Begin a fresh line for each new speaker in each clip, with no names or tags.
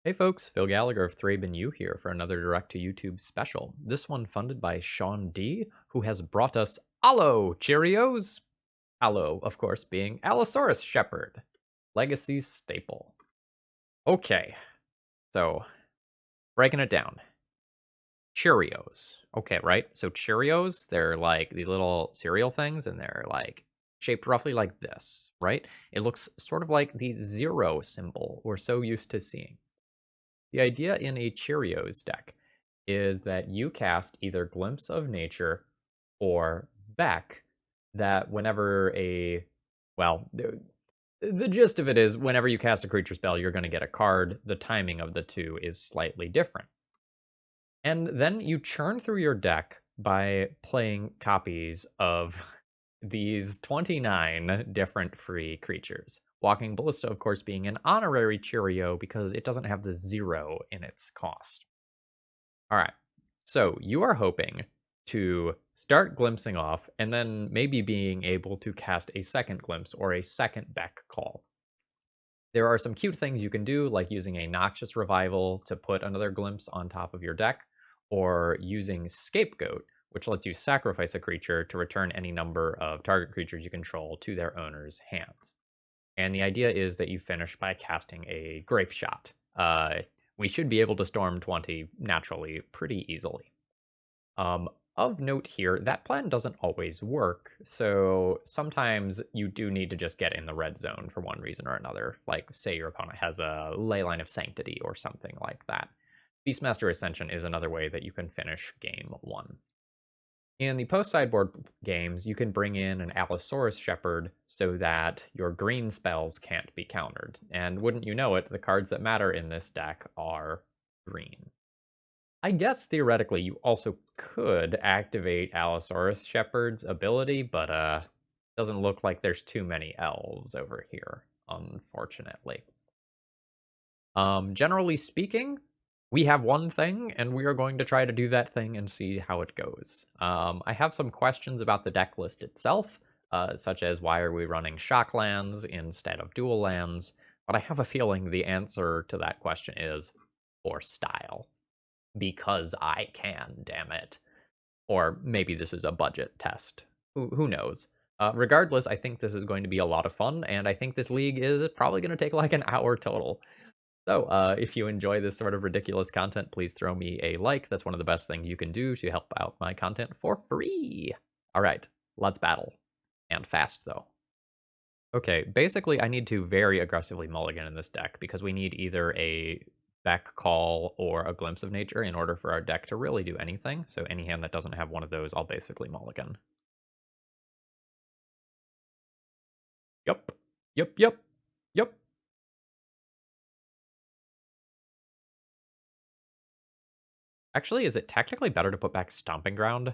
Hey folks, Phil Gallagher of ThrabenU here for another direct to YouTube special. This one funded by Sean D, who has brought us Allo Cheerios. Allo, of course, being Allosaurus Shepherd, legacy staple. Okay, so breaking it down. Cheerios. Okay, right? So Cheerios, they're like these little cereal things, and they're like shaped roughly like this, right? It looks sort of like the zero symbol we're so used to seeing. The idea in a Cheerios deck is that you cast either Glimpse of Nature or Beck, that whenever the gist of it is whenever you cast a creature spell, you're going to get a card. The timing of the two is slightly different. And then you churn through your deck by playing copies of these 29 different free creatures. Walking Ballista, of course, being an honorary Cheerio because it doesn't have the 0 in its cost. All right, so you are hoping to start glimpsing off and then maybe being able to cast a second glimpse or a second Beck call. There are some cute things you can do, like using a Noxious Revival to put another glimpse on top of your deck, or using Scapegoat, which lets you sacrifice a creature to return any number of target creatures you control to their owner's hands. And the idea is that you finish by casting a Grape Shot. We should be able to storm 20 naturally pretty easily. Of note here, that plan doesn't always work, so sometimes you do need to just get in the red zone for one reason or another, like say your opponent has a Leyline of Sanctity or something like that. Beastmaster Ascension is another way that you can finish game 1. In the post-sideboard games, you can bring in an Allosaurus Shepherd so that your green spells can't be countered, and wouldn't you know it, the cards that matter in this deck are green. I guess theoretically you also could activate Allosaurus Shepherd's ability, but doesn't look like there's too many elves over here, unfortunately. Generally speaking, we have one thing, and we are going to try to do that thing and see how it goes. I have some questions about the deck list itself, such as why are we running shock lands instead of dual lands, but I have a feeling the answer to that question is for style. Because I can, damn it. Or maybe this is a budget test. Who knows? Regardless, I think this is going to be a lot of fun, and I think this league is probably going to take like an hour total. So, if you enjoy this sort of ridiculous content, please throw me a like. That's one of the best things you can do to help out my content for free. All right, let's battle. And fast, though. Okay, basically, I need to very aggressively mulligan in this deck because we need either a Beck Call or a Glimpse of Nature in order for our deck to really do anything. So any hand that doesn't have one of those, I'll basically mulligan. Yup. Yup, yup. Yup. Actually, is it technically better to put back Stomping Ground?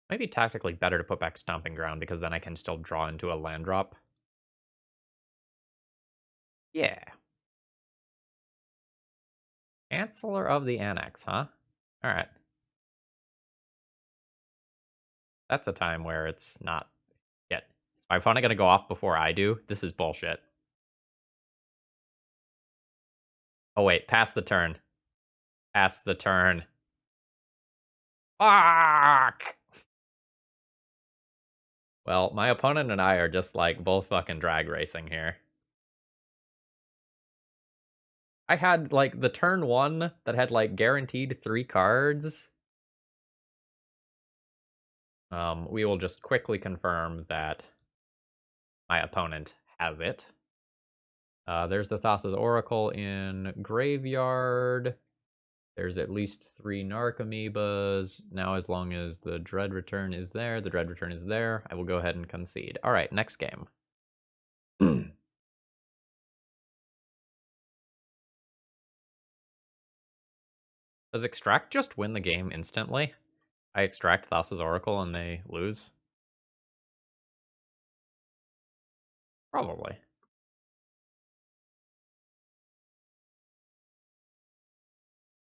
Maybe tactically better to put back Stomping Ground because then I can still draw into a land drop. Yeah. Chancellor of the Annex, huh? Alright. That's a time where it's not yet. Is my opponent gonna go off before I do? This is bullshit. Oh wait, pass the turn. Pass the turn. Fuck! Well, my opponent and I are just like both fucking drag racing here. I had like the turn 1 that had like guaranteed 3 cards. We will just quickly confirm that my opponent has it. There's the Thassa's Oracle in Graveyard. There's at least 3 Narcomoebas. Now, as long as the Dread Return is there, the Dread Return is there, I will go ahead and concede. All right, next game. Does Extract just win the game instantly? I extract Thassa's Oracle and they lose? Probably.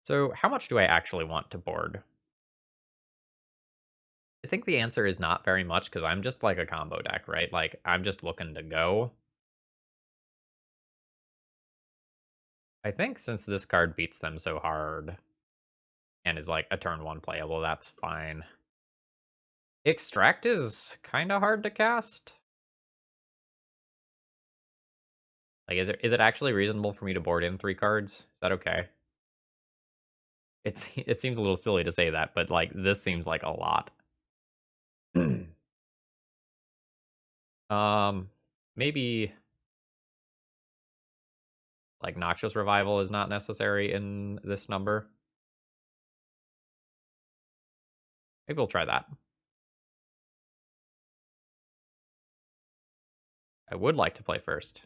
So how much do I actually want to board? I think the answer is not very much because I'm just like a combo deck, right? Like, I'm just looking to go. I think since this card beats them so hard and is like a turn 1 playable, that's fine. Extract is kind of hard to cast. Like, is it actually reasonable for me to board in 3 cards? Is that okay? It seems a little silly to say that, but like this seems like a lot. um, maybe like Noxious Revival is not necessary in this number. Maybe we'll try that. I would like to play first.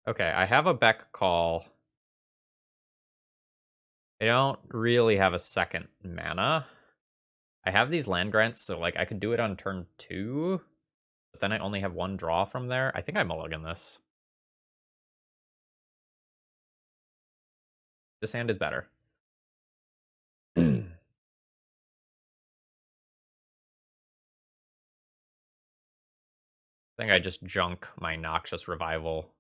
Okay, I have a Beck call. I don't really have a second mana. I have these land grants, so like I could do it on turn 2, but then I only have 1 draw from there. I think I mulligan this. This hand is better. I think I just junk my Noxious Revival.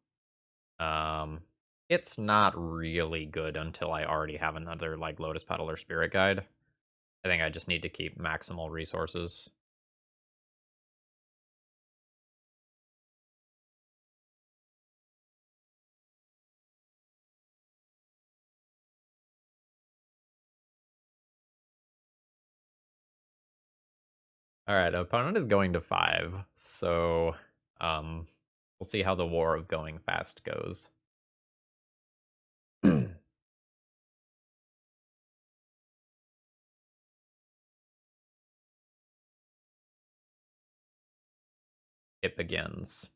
It's not really good until I already have another like Lotus Petal or Spirit Guide. I think I just need to keep maximal resources. All right, opponent is going to 5, so we'll see how the War of Going Fast goes. It begins.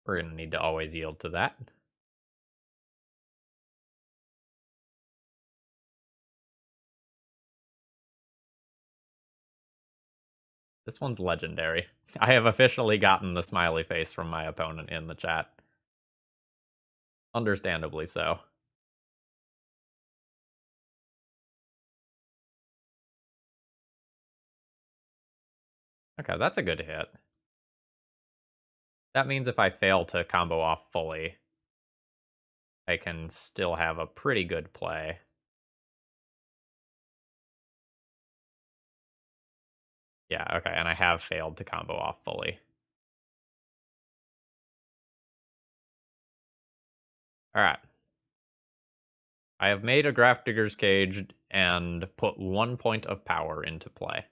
We're going to need to always yield to that. This one's legendary. I have officially gotten the smiley face from my opponent in the chat. Understandably so. Okay, that's a good hit. That means if I fail to combo off fully, I can still have a pretty good play. Yeah, okay, and I have failed to combo off fully. Alright. I have made a Grafdigger's Cage and put 1 point of power into play.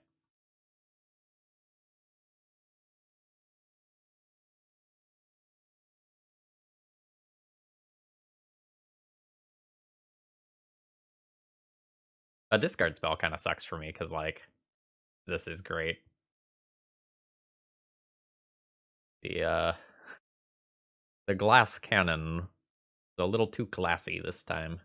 A discard spell kind of sucks for me, because, like, this is great. The glass cannon is a little too classy this time.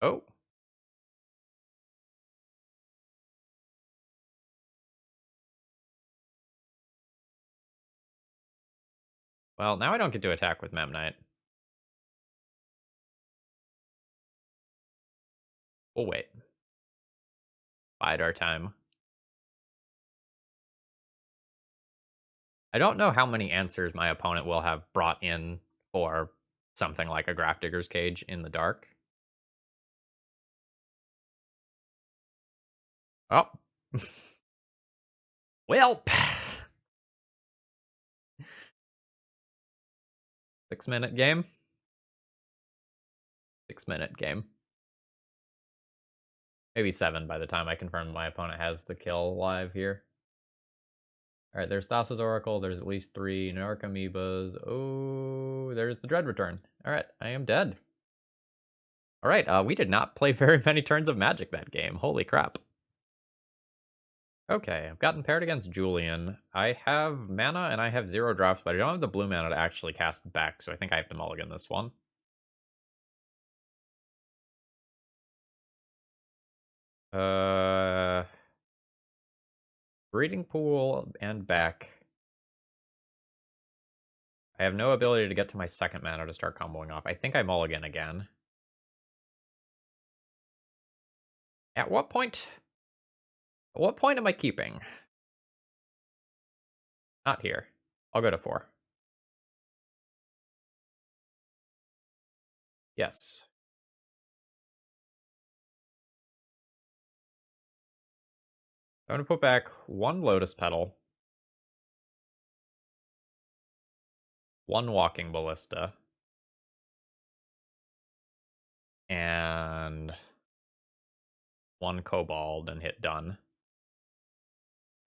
Oh. Well, now I don't get to attack with Memnite. We'll wait. Bide our time. I don't know how many answers my opponent will have brought in for something like a Grafdigger's Cage in the dark. Oh. Well. 6-minute game. 6-minute game. Maybe 7 by the time I confirm my opponent has the kill live here. Alright, there's Thassa's Oracle. There's at least 3 Narc Amoebas. Oh, there's the Dread Return. Alright, I am dead. Alright, we did not play very many turns of Magic that game. Holy crap. Okay, I've gotten paired against Julian. I have mana and I have 0 drops, but I don't have the blue mana to actually cast Beck, so I think I have to mulligan this one. Breeding Pool and Beck. I have no ability to get to my second mana to start comboing off. I think I mulligan again. At what point? At what point am I keeping? Not here. I'll go to 4. Yes. I'm going to put back 1 Lotus Petal, 1 Walking Ballista, and 1 Kobold and hit done.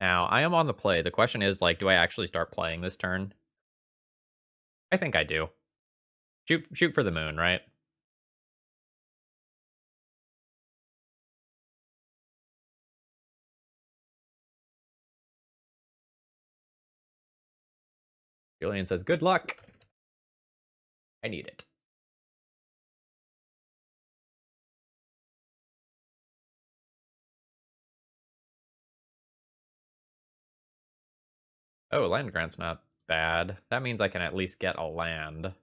Now, I am on the play. The question is, like, do I actually start playing this turn? I think I do. Shoot for the moon, right? Julian says, good luck. I need it. Oh, land grant's not bad. That means I can at least get a land. I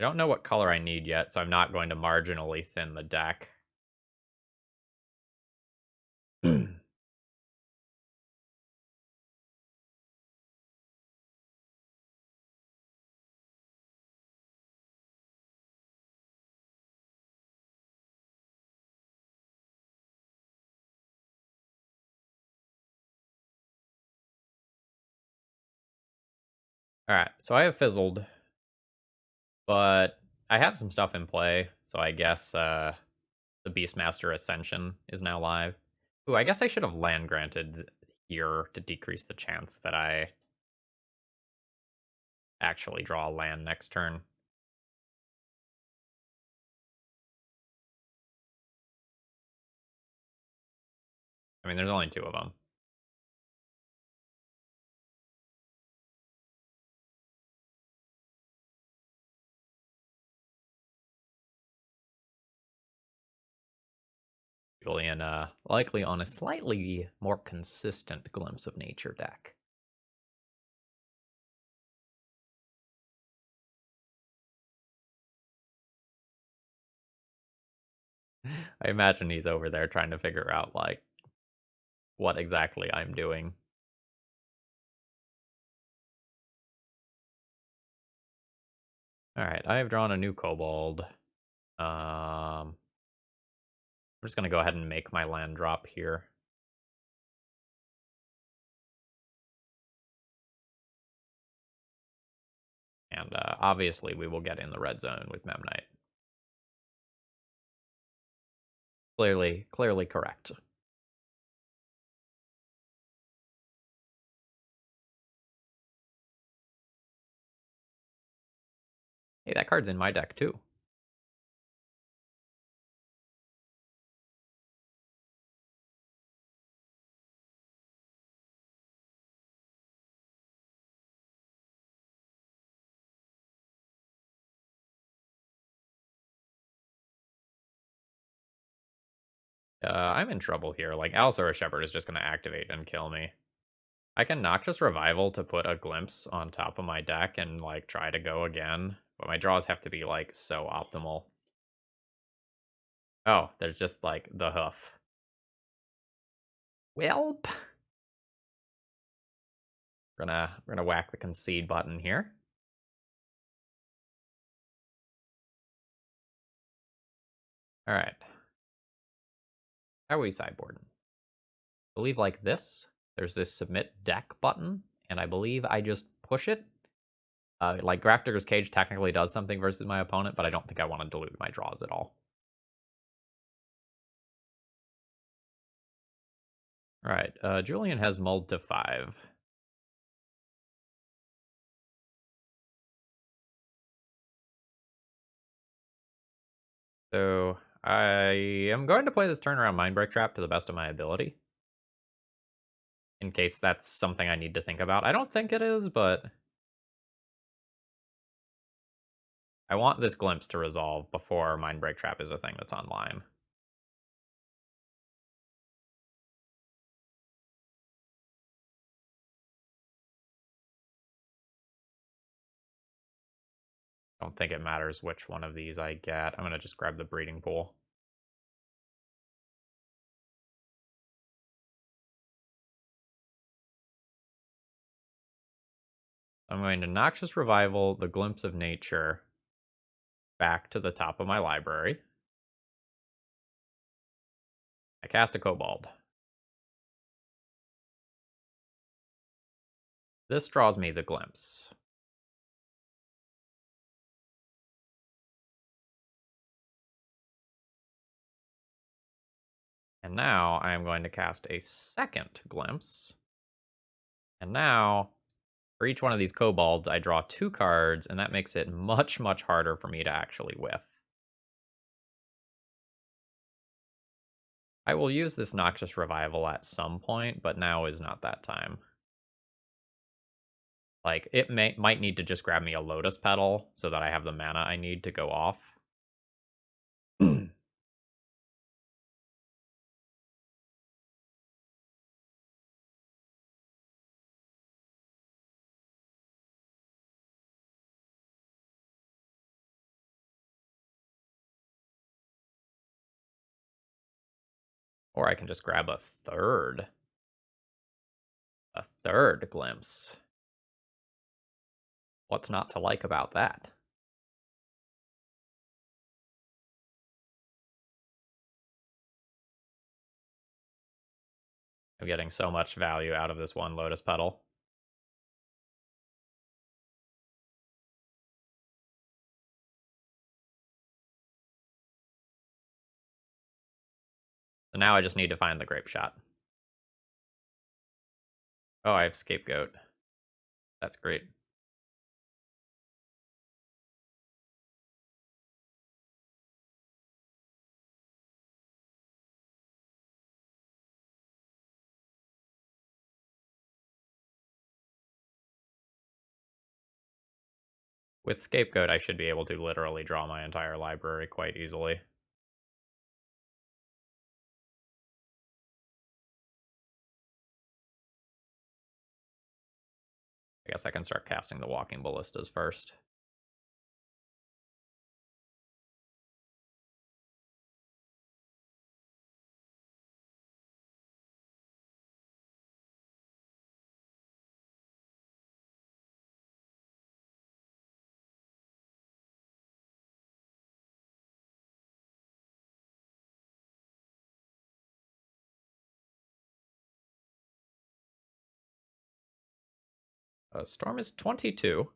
don't know what color I need yet, so I'm not going to marginally thin the deck. Alright, so I have fizzled, but I have some stuff in play, so I guess the Beastmaster Ascension is now live. Ooh, I guess I should have land granted here to decrease the chance that I actually draw a land next turn. I mean, there's only 2 of them. Julian, likely on a slightly more consistent Glimpse of Nature deck. I imagine he's over there trying to figure out, like, what exactly I'm doing. Alright, I have drawn a new Kobold. I'm just going to go ahead and make my land drop here. And obviously we will get in the red zone with Memnite. Clearly correct. Hey, that card's in my deck too. I'm in trouble here. Like, Allosaurus Shepherd is just going to activate and kill me. I can Noxious Revival to put a Glimpse on top of my deck and, like, try to go again. But my draws have to be, like, so optimal. Oh, there's just, like, the hoof. Welp. We're gonna whack the concede button here. Alright. How are we sideboarding? I believe like this. There's this submit deck button, and I believe I just push it. Like Grafdigger's Cage technically does something versus my opponent, but I don't think I want to dilute my draws at all. Alright, Julian has mulled to 5. So I am going to play this turn around Mindbreak Trap to the best of my ability. In case that's something I need to think about. I don't think it is, but I want this Glimpse to resolve before Mindbreak Trap is a thing that's online. I don't think it matters which one of these I get. I'm going to just grab the Breeding Pool. I'm going to Noxious Revival the Glimpse of Nature back to the top of my library. I cast a Kobold. This draws me the Glimpse. And now I am going to cast a second Glimpse. And now, for each one of these Kobolds, I draw 2 cards, and that makes it much, much harder for me to actually whiff. I will use this Noxious Revival at some point, but now is not that time. Like, it might need to just grab me a Lotus Petal so that I have the mana I need to go off. Or I can just grab a third. A third Glimpse. What's not to like about that? I'm getting so much value out of this one Lotus Petal. So now I just need to find the Grape Shot. Oh, I have Scapegoat. That's great. With Scapegoat, I should be able to literally draw my entire library quite easily. I guess I can start casting the Walking Ballistas first. Storm is 22.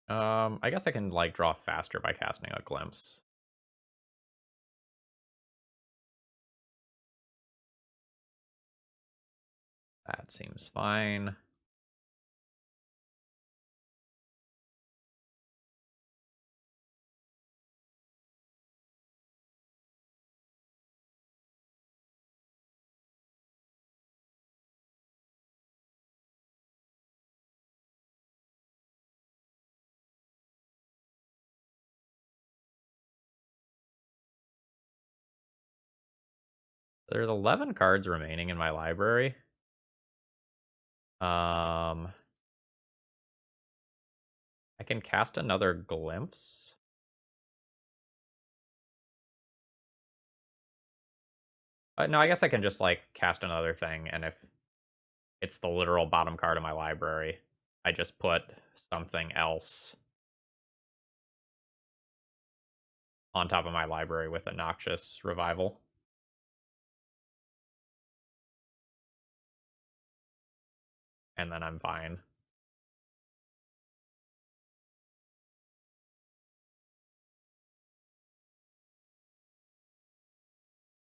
I guess I can, like, draw faster by casting a Glimpse. That seems fine. There's 11 cards remaining in my library. I can cast another Glimpse. No, I guess I can just, like, cast another thing, and if it's the literal bottom card of my library, I just put something else on top of my library with a Noxious Revival. And then I'm fine.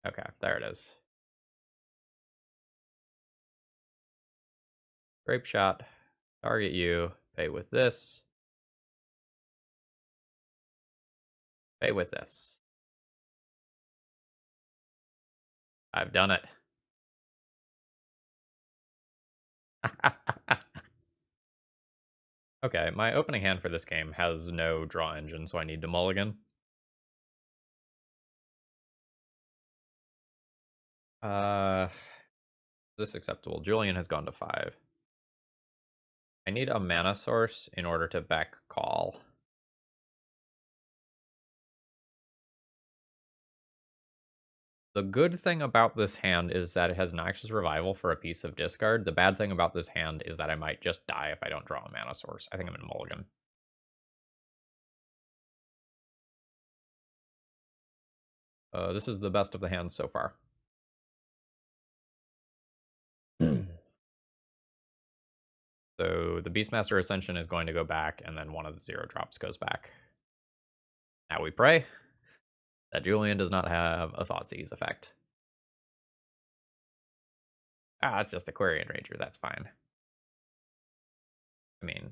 Okay, there it is. Grape Shot. Target you. Pay with this. Pay with this. I've done it. Okay, my opening hand for this game has no draw engine, so I need to mulligan. Is this acceptable? Julian has gone to 5. I need a mana source in order to Beck call. The good thing about this hand is that it has Noxious Revival for a piece of discard. The bad thing about this hand is that I might just die if I don't draw a mana source. I think I'm in mulligan. This is the best of the hands so far. So the Beastmaster Ascension is going to go back, and then one of the 0-drops goes back. Now we pray that Julian does not have a Thoughtseize effect. That's just Aquarian Ranger. That's fine. I mean,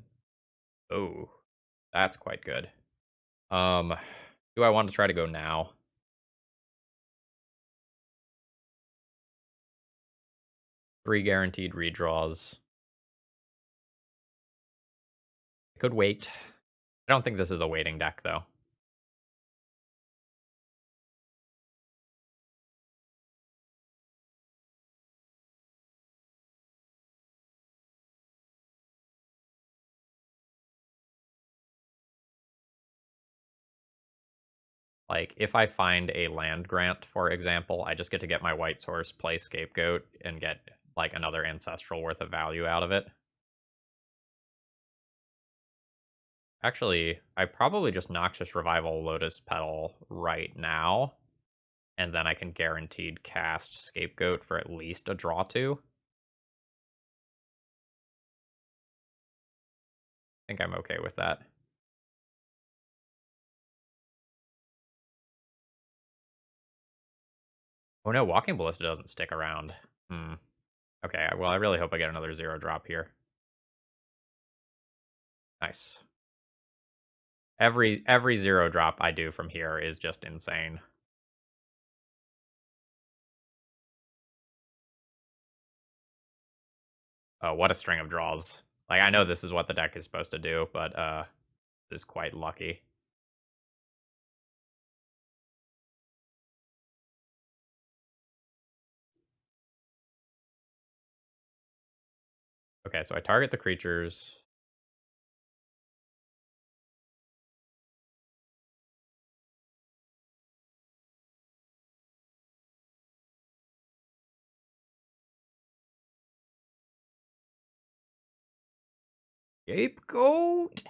oh, that's quite good. Do I want to try to go now? Three guaranteed redraws. I could wait. I don't think this is a waiting deck, though. Like, if I find a land grant, for example, I just get to get my white source, play Scapegoat, and get, like, another Ancestral worth of value out of it. Actually, I probably just Noxious Revival Lotus Petal right now, and then I can guaranteed cast Scapegoat for at least a draw 2. I think I'm okay with that. Oh no, Walking Ballista doesn't stick around. Okay, well, I really hope I get another 0-drop here. Nice. Every 0-drop I do from here is just insane. Oh, what a string of draws. Like, I know this is what the deck is supposed to do, but this is quite lucky. Okay, so I target the creatures. Scapegoat!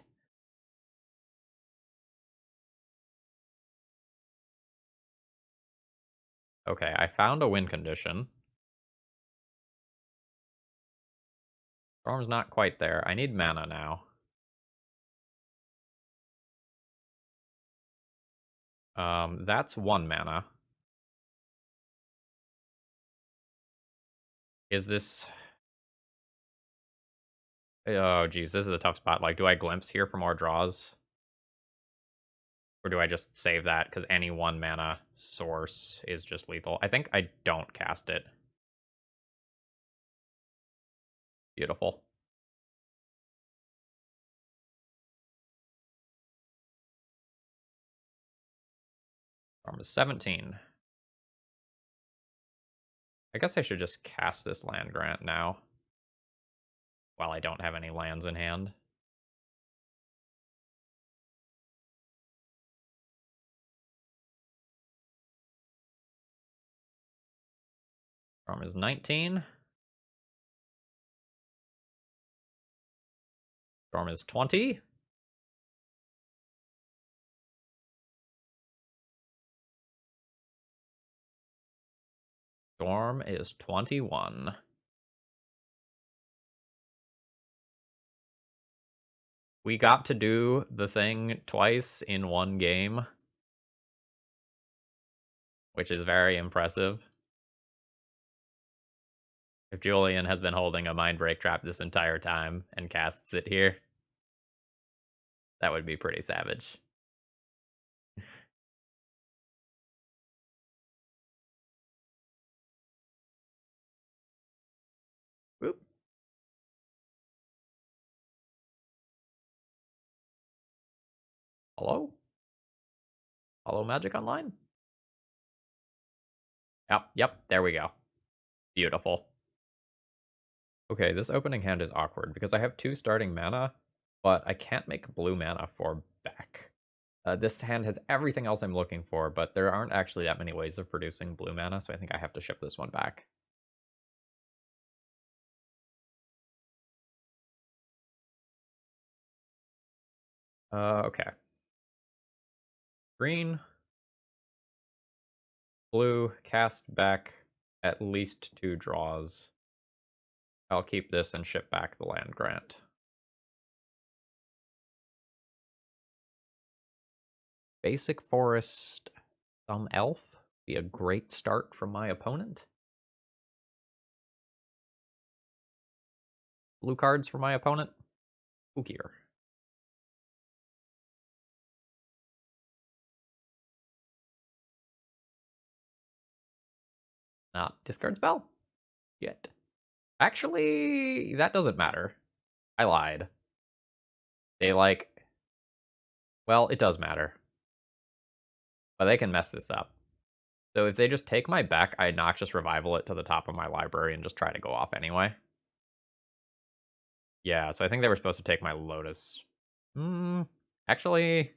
Okay, I found a win condition. Storm's not quite there. I need mana now. That's 1 mana. Is this... Oh, geez, this is a tough spot. Like, do I glimpse here for more draws? Or do I just save that because any 1 mana source is just lethal? I think I don't cast it. Beautiful. Storm is 17. I guess I should just cast this land grant now. While I don't have any lands in hand. Storm is 19. Storm is 20. Storm is 21. We got to do the thing twice in one game, which is very impressive. If Julian has been holding a Mind Break Trap this entire time and casts it here, that would be pretty savage. Whoop. Hello? Hello, Magic Online? Yep, there we go. Beautiful. Okay, this opening hand is awkward because I have 2 starting mana, but I can't make blue mana for Beck. This hand has everything else I'm looking for, but there aren't actually that many ways of producing blue mana, so I think I have to ship this one back. Okay. Green, blue, cast back at least 2 draws. I'll keep this and ship back the land grant. Basic forest, some elf. Be a great start from my opponent. Blue cards for my opponent. Spookier. Not discard spell. Yet. Actually, that doesn't matter. I lied. They like... Well, it does matter. But they can mess this up. So if they just take my Beck, I Noxious Revival it to the top of my library and just try to go off anyway. Yeah, so I think they were supposed to take my Lotus. Actually,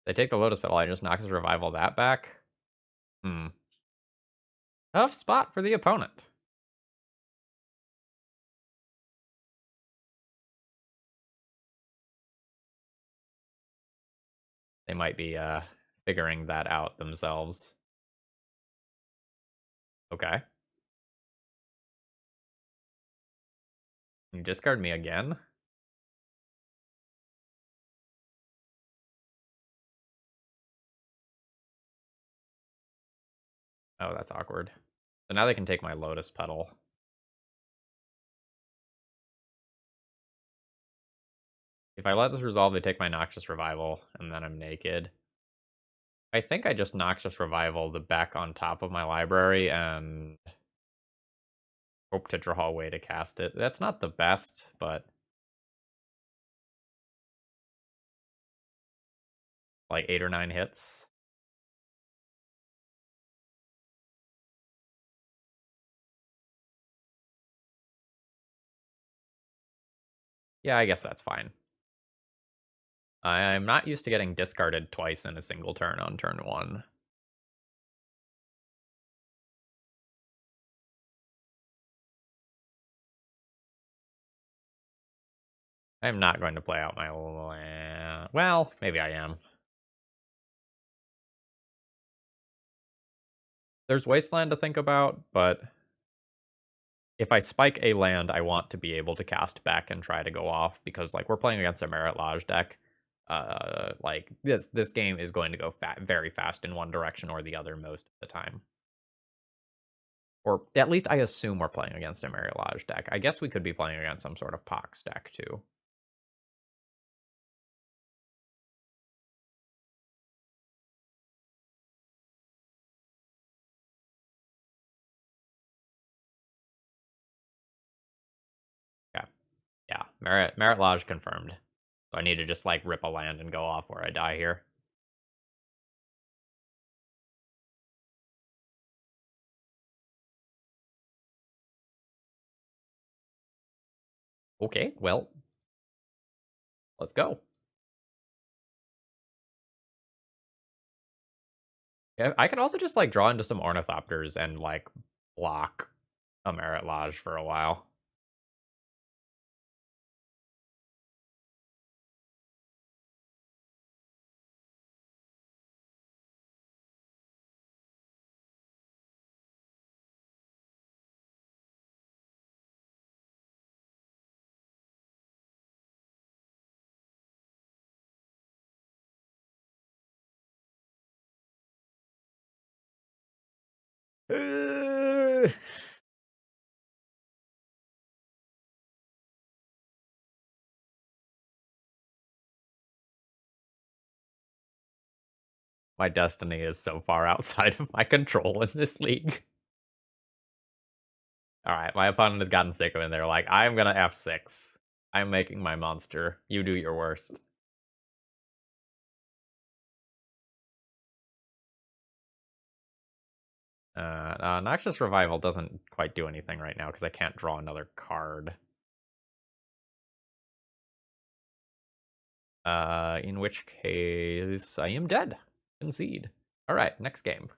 they take the Lotus Petal, I just Noxious Revival that back. Tough spot for the opponent. They might be figuring that out themselves. Okay. You discard me again? Oh, that's awkward. So now they can take my Lotus Petal. If I let this resolve, they take my Noxious Revival, and then I'm naked. I think I just Noxious Revival the Beck on top of my library and hope to draw a way to cast it. That's not the best, but like 8 or 9 hits. Yeah, I guess that's fine. I'm not used to getting discarded twice in a single turn on turn 1. I'm not going to play out my land. Well, maybe I am. There's Wasteland to think about, but if I spike a land, I want to be able to cast back and try to go off, because like we're playing against a Merit Lodge deck. Like this game is going to go very fast in one direction or the other most of the time. Or at least I assume we're playing against a Merit Lodge deck. I guess we could be playing against some sort of Pox deck too. Yeah, yeah. Merit Lodge confirmed. So I need to just like rip a land and go off where I die here. Okay, well, let's go. Yeah, I could also just like draw into some Ornithopters and like block a Merit Lodge for a while. My destiny is so far outside of my control in this league. Alright, my opponent has gotten sick of it, and they're like, I'm gonna F6. I'm making my monster. You do your worst. Noxious Revival doesn't quite do anything right now, because I can't draw another card. In which case, I am dead. Concede. All right, next game.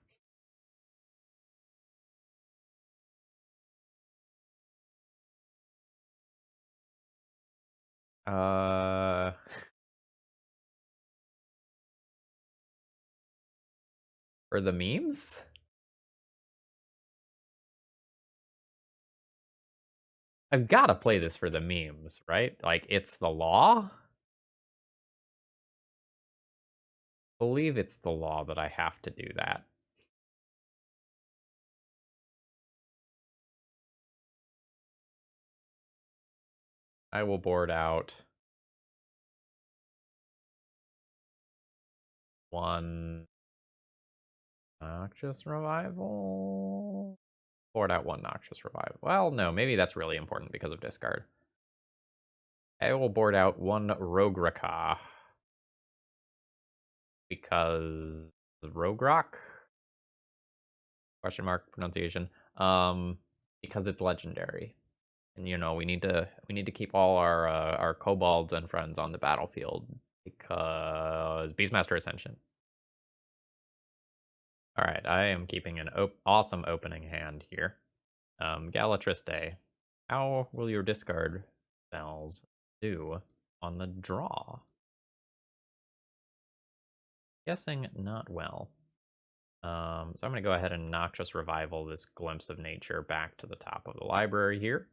For the memes? I've got to play this for the memes, right? Like, it's the law? I believe it's the law that I have to do that. I will board out one Noxious Revival. Board out one Noxious Revival. Well, no, maybe that's really important because of discard. I will board out one Rograka. Because Rogrock? Question mark pronunciation. Because it's legendary. And you know, we need to keep all our kobolds and friends on the battlefield because Beastmaster Ascension. All right, I am keeping an awesome opening hand here. Galatriste, how will your discard spells do on the draw? Guessing not well. So I'm going to go ahead and Noxious Revival this Glimpse of Nature back to the top of the library here.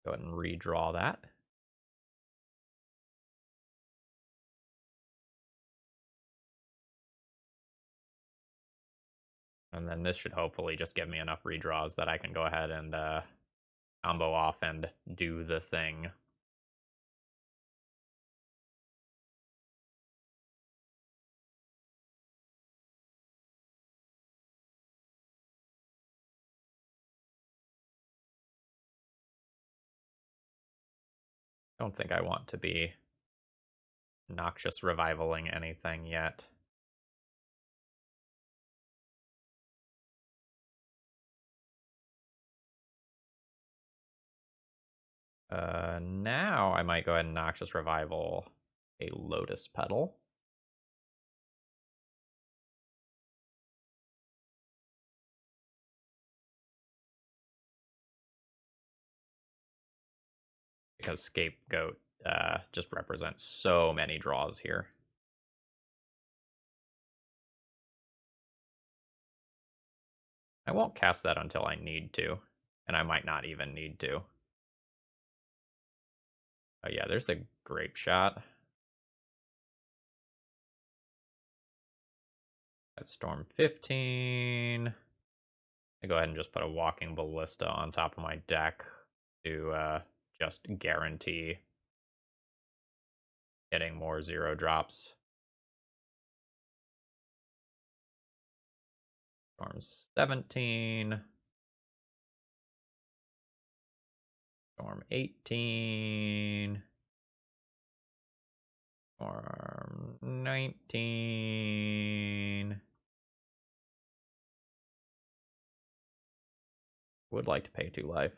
Go ahead and redraw that. And then this should hopefully just give me enough redraws that I can go ahead and combo off and do the thing. Don't think I want to be Noxious Revivaling anything yet. Now I might go ahead and Noxious Revival a Lotus Petal. Because Scapegoat just represents so many draws here. I won't cast that until I need to, and I might not even need to. Oh yeah, there's the Grape Shot. That's Storm 15. I go ahead and just put a Walking Ballista on top of my deck to just guarantee getting more 0 drops. Storm 17. Storm 18. Storm 19. Would like to pay 2 life.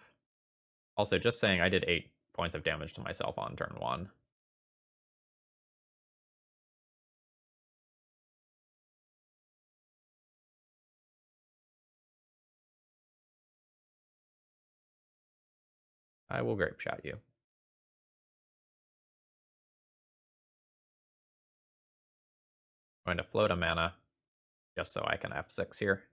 Also, just saying I did 8 points of damage to myself on turn 1. I will Grape Shot you. I'm going to float a mana just so I can F6 here.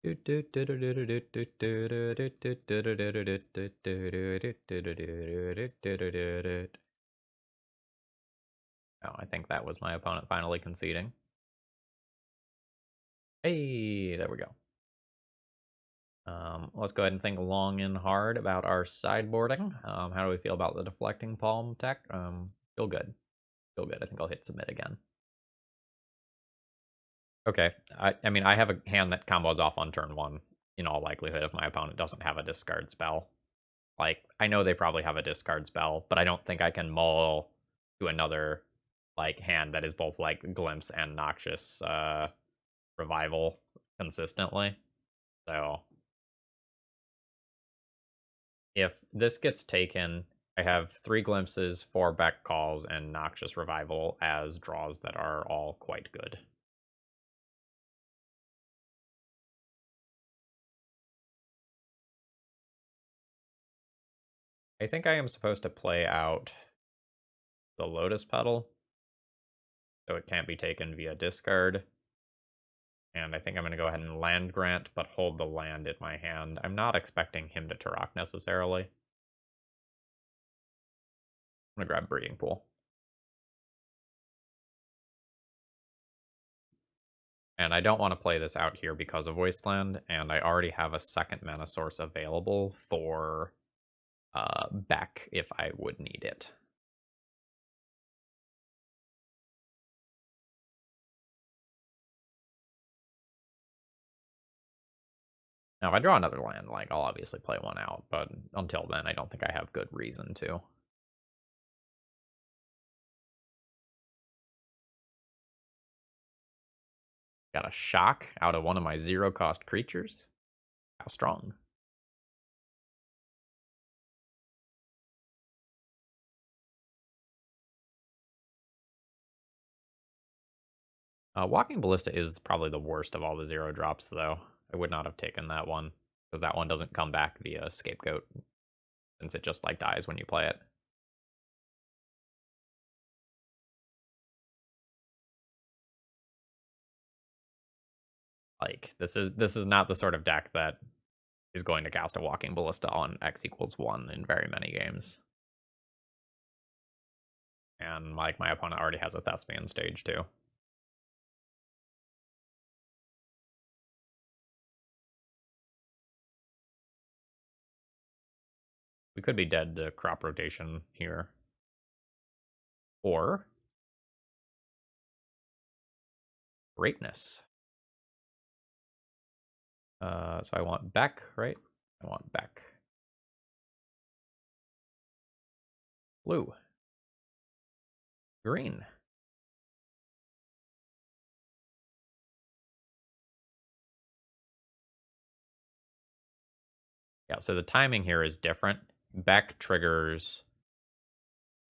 Oh, I think that was my opponent finally conceding. Hey, there we go. Let's go ahead and think long and hard about our sideboarding. How do we feel about the deflecting palm tech? Feel good. Feel good. I think I'll hit submit again. Okay. I mean, I have a hand that combos off on turn 1 in all likelihood if my opponent doesn't have a discard spell. Like, I know they probably have a discard spell, but I don't think I can mull to another, like, hand that is both, like, Glimpse and Noxious Revival consistently. So, if this gets taken, I have 3 Glimpses, 4 Beck Calls, and Noxious Revival as draws that are all quite good. I think I am supposed to play out the Lotus Petal, so it can't be taken via discard. And I think I'm going to go ahead and land grant, but hold the land in my hand. I'm not expecting him to Turok necessarily. I'm going to grab Breeding Pool. And I don't want to play this out here because of Wasteland, and I already have a second mana source available for Beck if I would need it. Now, if I draw another land, like, I'll obviously play one out, but until then, I don't think I have good reason to. Got a shock out of one of my 0-cost creatures. How strong. Walking Ballista is probably the worst of all the 0 drops, though. I would not have taken that one, because that one doesn't come back via Scapegoat, since it just, like, dies when you play it. Like, this is not the sort of deck that is going to cast a Walking Ballista on X=1 in very many games. And, like, my opponent already has a Thespian stage, too. We could be dead to crop rotation here. Or Greatness. So I want Beck, right? I want Beck. Blue. Green. Yeah, so the timing here is different. Beck triggers...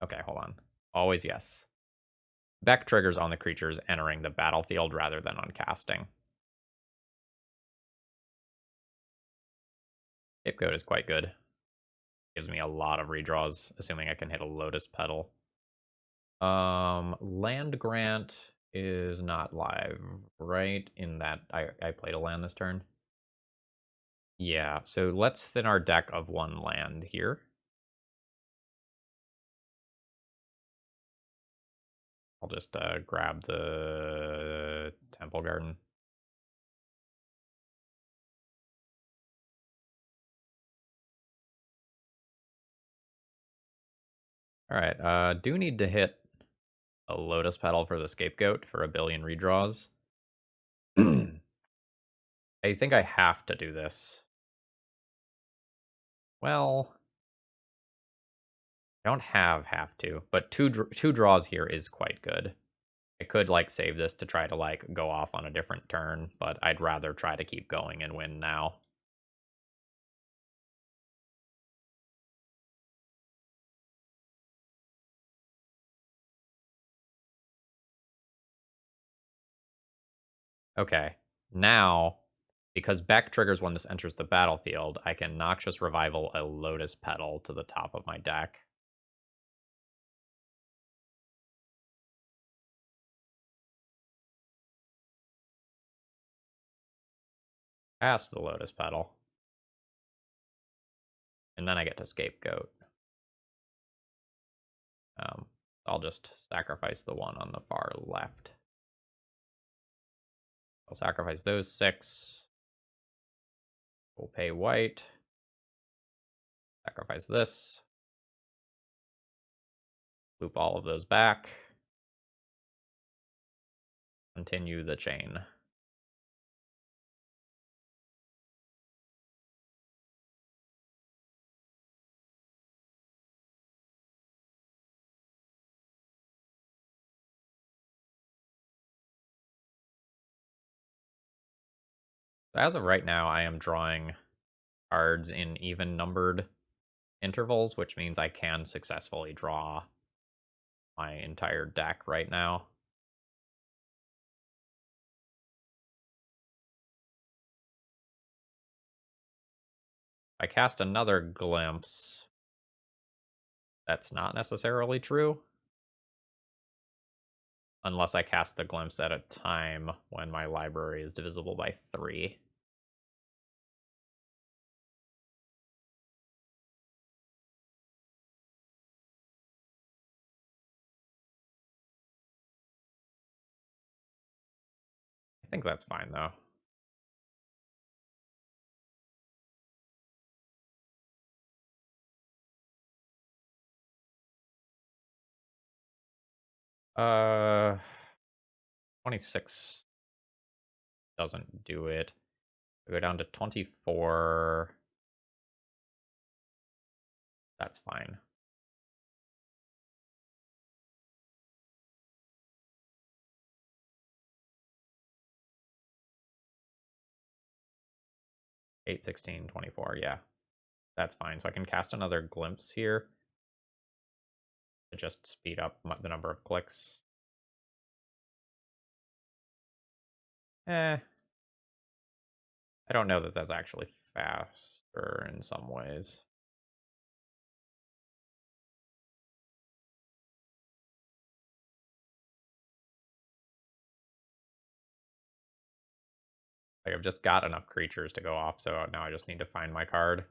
Okay, hold on. Always yes. Beck triggers on the creatures entering the battlefield rather than on casting. Scapegoat is quite good. Gives me a lot of redraws, assuming I can hit a Lotus Petal. Land Grant is not live, right? In that I played a land this turn. Yeah, so let's thin our deck of 1 land here. I'll just grab the Temple Garden. All right, do need to hit a Lotus Petal for the Scapegoat for a billion redraws. I think I have to do this. Well, I don't have to, but two draws here is quite good. I could, like, save this to try to, like, go off on a different turn, but I'd rather try to keep going and win now. Okay, now, because Beck triggers when this enters the battlefield, I can Noxious Revival a Lotus Petal to the top of my deck. Past the Lotus Petal. And then I get to Scapegoat. I'll just sacrifice the one on the far left. I'll sacrifice those 6. We'll pay white. Sacrifice this. Loop all of those back. Continue the chain. As of right now, I am drawing cards in even numbered intervals, which means I can successfully draw my entire deck right now. I cast another glimpse. That's not necessarily true. Unless I cast the glimpse at a time when my library is divisible by 3. I think that's fine, though. Uh, 26 doesn't do it. I go down to 24. That's fine. Eight, 16, 24. Yeah, that's fine. So I can cast another glimpse here to just speed up the number of clicks. I don't know that that's actually faster in some ways. Like, I've just got enough creatures to go off, so now I just need to find my card.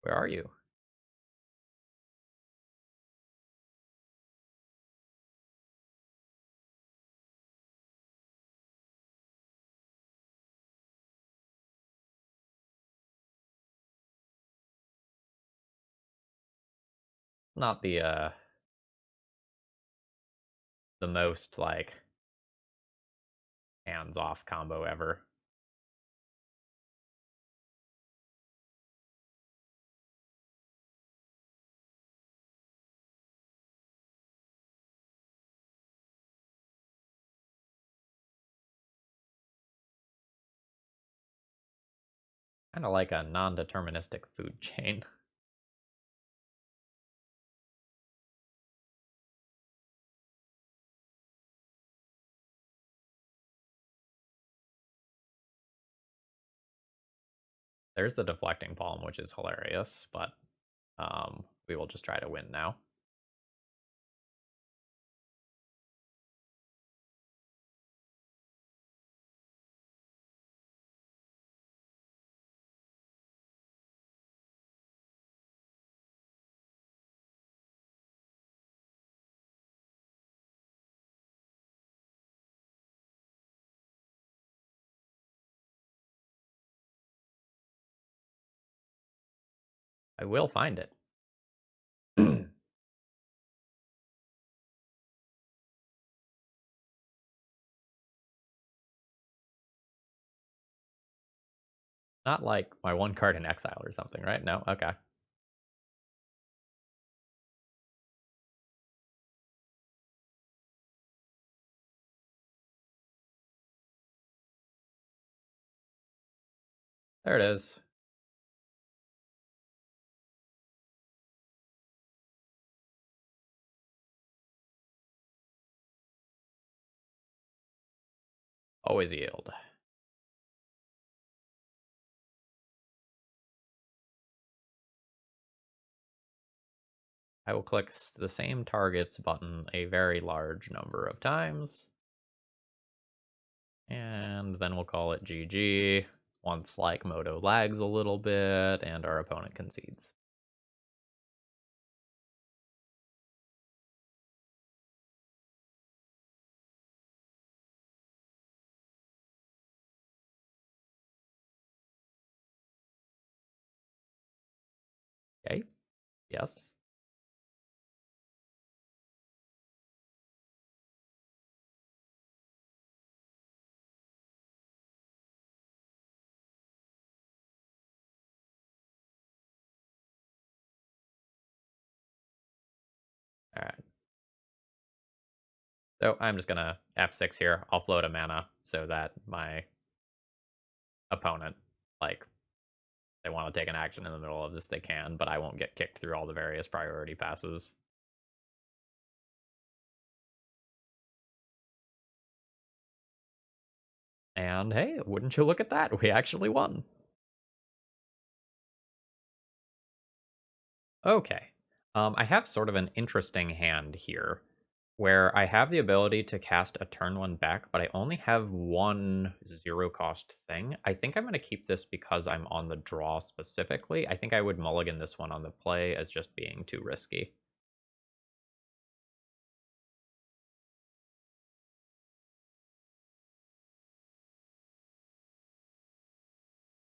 Where are you? Not the most, like, hands-off combo ever. Kind of like a non-deterministic food chain. There's the deflecting palm, which is hilarious, but we will just try to win now. I will find it. Not like my one card in exile or something, right? No? Okay. There it is. Always yield. I will click the same targets button a very large number of times. And then we'll call it GG once like Moto lags a little bit and our opponent concedes. Okay. Yes. So I'm just gonna F6 here. I'll float a mana so that my opponent, like, they want to take an action in the middle of this, they can, but I won't get kicked through all the various priority passes. And hey, wouldn't you look at that? We actually won. Okay. I have sort of an interesting hand here where I have the ability to cast a turn one back, but I only have one zero cost thing. I think I'm going to keep this because I'm on the draw specifically. I think I would mulligan this one on the play as just being too risky.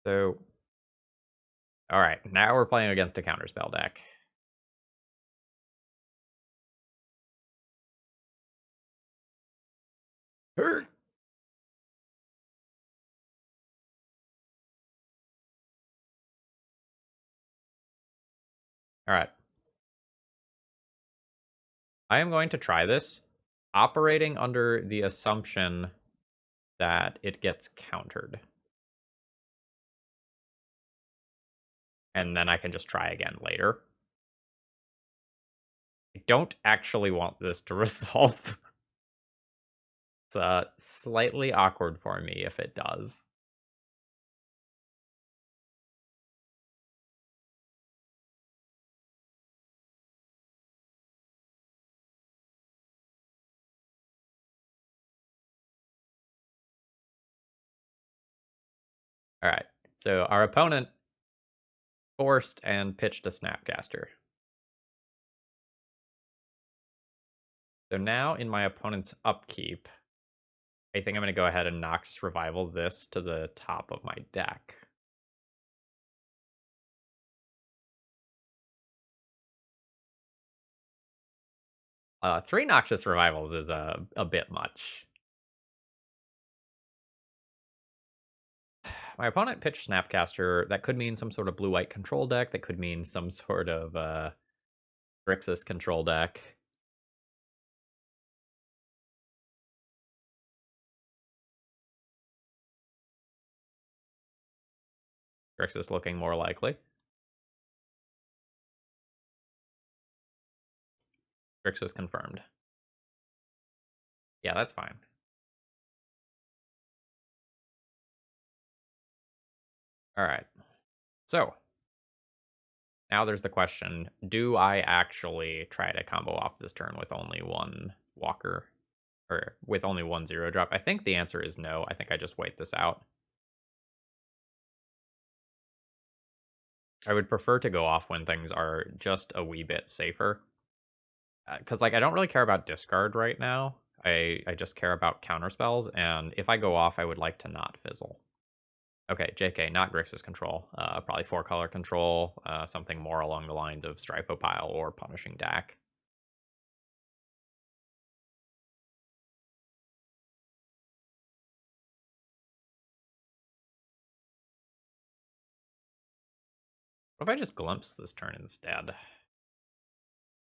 So, all right, now we're playing against a counterspell deck. Hurt. All right. I am going to try this, operating under the assumption that it gets countered. And then I can just try again later. I don't actually want this to resolve. It's slightly awkward for me if it does. All right. So our opponent forced and pitched a Snapcaster. So now in my opponent's upkeep, I think I'm going to go ahead and Noxious Revival this to the top of my deck. Three Noxious Revivals is a bit much. My opponent pitched Snapcaster. That could mean some sort of blue-white control deck. That could mean some sort of Grixis control deck. Grixis looking more likely. Grixis confirmed. Yeah, that's fine. All right. So now there's the question, do I actually try to combo off this turn with only one walker? Or with only one zero drop? I think the answer is no. I think I just wait this out. I would prefer to go off when things are just a wee bit safer. Because like I don't really care about discard right now. I just care about counterspells, and if I go off, I would like to not fizzle. Okay, JK, not Grixis control. Probably 4-color control, something more along the lines of Strifopile or Punishing Dack. What if I just glimpse this turn instead?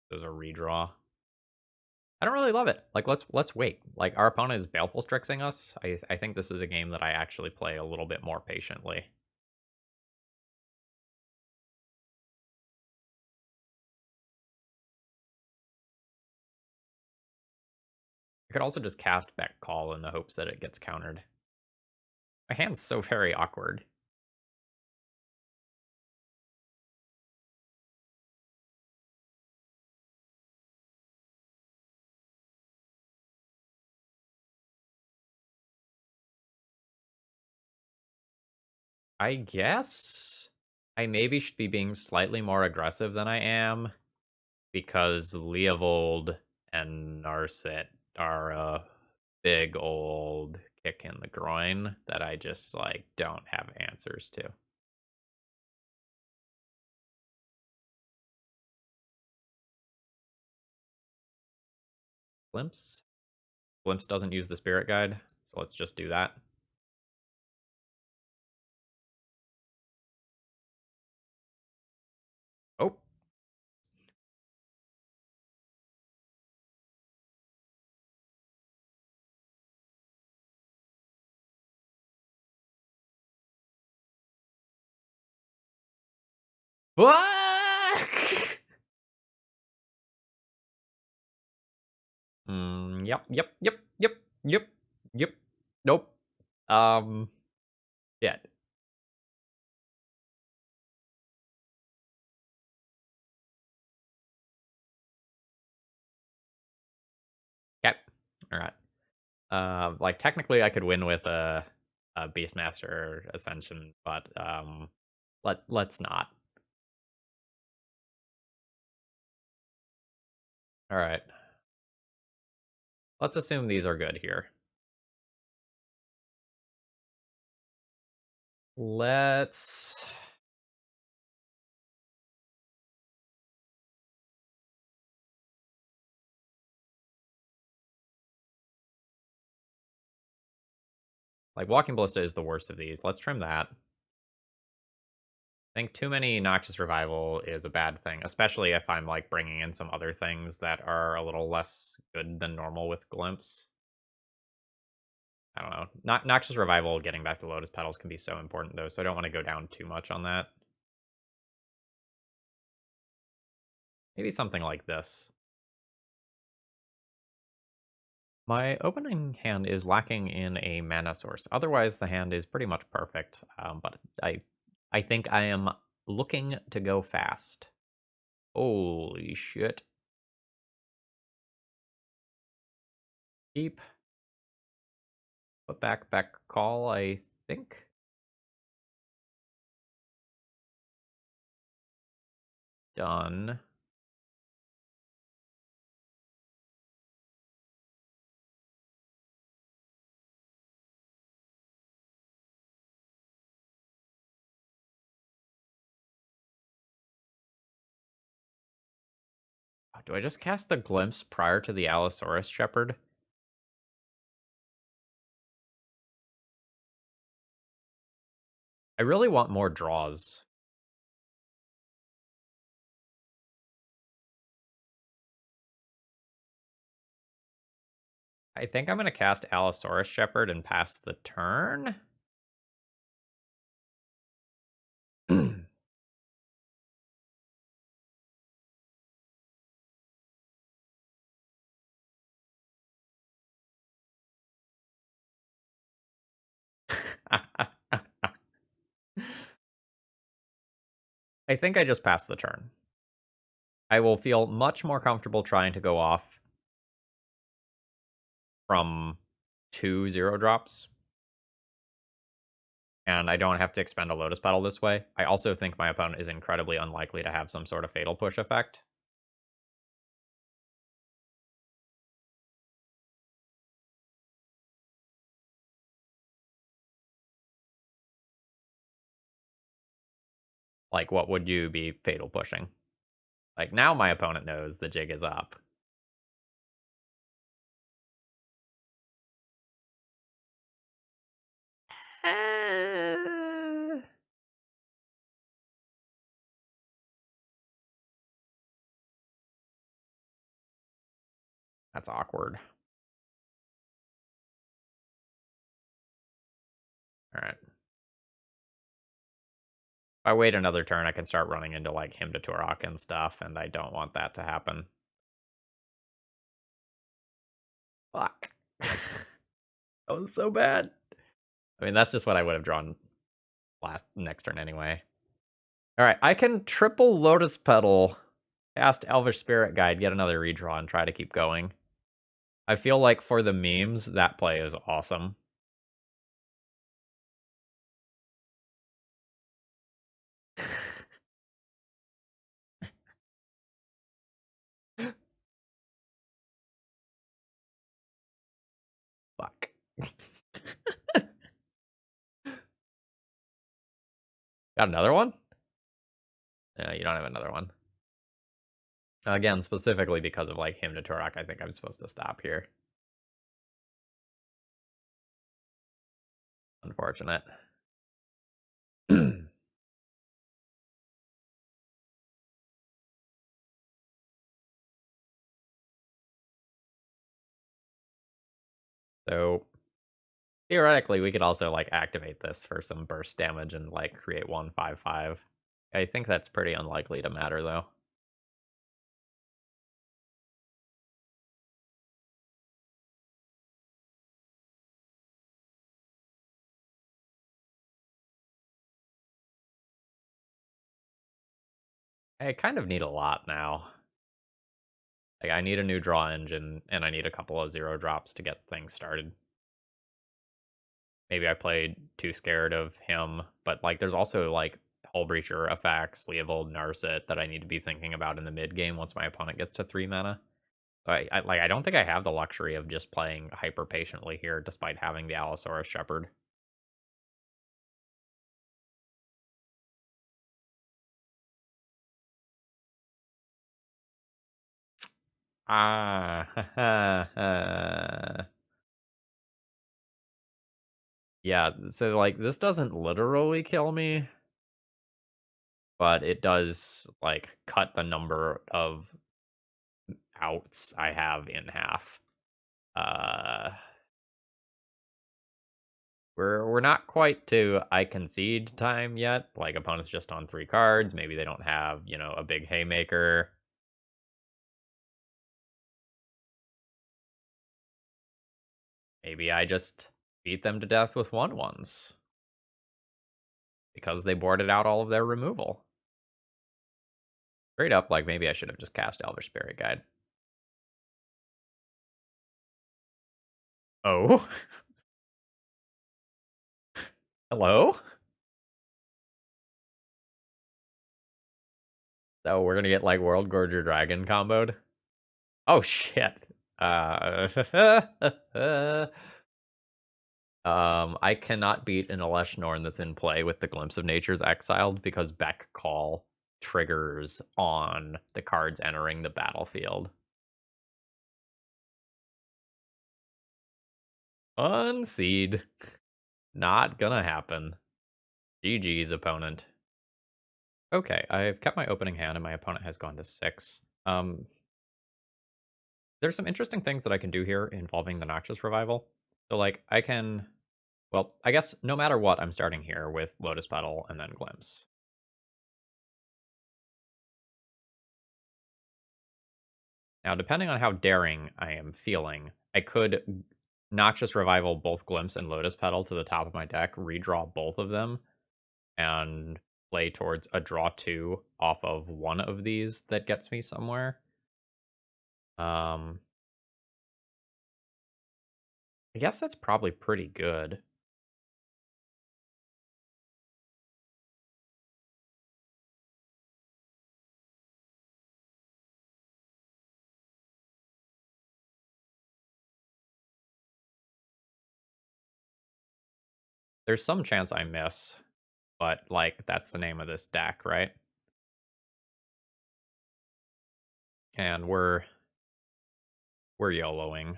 There's a redraw. I don't really love it. Like, let's wait. Like, our opponent is Baleful Strixing us. I think this is a game that I actually play a little bit more patiently. I could also just cast Beck Call in the hopes that it gets countered. My hand's so very awkward. I guess I maybe should be being slightly more aggressive than I am, because Leovold and Narset are a big old kick in the groin that I just like don't have answers to. Glimpse? Glimpse doesn't use the spirit guide, so let's just do that. Oh. Fuck! Yep. Nope. Yeah. Okay. All right. Like technically, I could win with a Beastmaster Ascension, but let's not. All right. Let's assume these are good here. Let's. Like, Walking Ballista is the worst of these. Let's trim that. I think too many Noxious Revival is a bad thing, especially if I'm, like, bringing in some other things that are a little less good than normal with Glimpse. I don't know. Noxious Revival, getting back to Lotus Petals, can be so important, though, so I don't want to go down too much on that. Maybe something like this. My opening hand is lacking in a mana source. Otherwise, the hand is pretty much perfect. But I think I am looking to go fast. Holy shit. Keep. Put back call, I think. Done. Do I just cast the Glimpse prior to the Allosaurus Shepherd? I really want more draws. I think I'm going to cast Allosaurus Shepherd and pass the turn. I think I just passed the turn. I will feel much more comfortable trying to go off from 2 0 drops. And I don't have to expend a Lotus Petal this way. I also think my opponent is incredibly unlikely to have some sort of Fatal Push effect. Like, what would you be Fatal Pushing? Like, now my opponent knows the jig is up. That's awkward. All right. If I wait another turn, I can start running into, like, Hymn to Turok and stuff, and I don't want that to happen. Fuck. That was so bad. I mean, that's just what I would have drawn next turn anyway. All right, I can triple Lotus Petal, cast Elvish Spirit Guide, get another redraw, and try to keep going. I feel like for the memes, that play is awesome. Fuck. Got another one? No, you don't have another one. Again, specifically because of, like, Hymn to Turok, I think I'm supposed to stop here. Unfortunate. So, theoretically, we could also, like, activate this for some burst damage and, like, create 1/5/5. I think that's pretty unlikely to matter, though. I kind of need a lot now. Like, I need a new draw engine, and I need a couple of zero drops to get things started. Maybe I played too scared of him, but like, there's also like Hull Breacher effects, Leovold, Narset that I need to be thinking about in the mid game once my opponent gets to 3 mana. I don't think I have the luxury of just playing hyper patiently here, despite having the Allosaurus Shepherd. Ah, yeah. So like, this doesn't literally kill me, but it does like cut the number of outs I have in half. Uh, we're not quite to I concede time yet. Like, opponents just on 3 cards. Maybe they don't have, a big haymaker. Maybe I just beat them to death with 1/1s because they boarded out all of their removal. Straight up, like, maybe I should have just cast Elder Spirit Guide. Oh? Hello? So we're gonna get, like, World Gorger Dragon comboed? Oh, shit. Uh, I cannot beat an Elesh Norn that's in play with the Glimpse of Nature's Exiled because Beck Call triggers on the cards entering the battlefield. Unseed. Not gonna happen. GG's, opponent. Okay, I've kept my opening hand and my opponent has gone to 6. There's some interesting things that I can do here involving the Noxious Revival. So, like, I can... Well, I guess no matter what, I'm starting here with Lotus Petal and then Glimpse. Now, depending on how daring I am feeling, I could Noxious Revival both Glimpse and Lotus Petal to the top of my deck, redraw both of them, and play towards a draw 2 off of one of these that gets me somewhere. I guess that's probably pretty good. There's some chance I miss, but, like, that's the name of this deck, right? And we're YOLOing.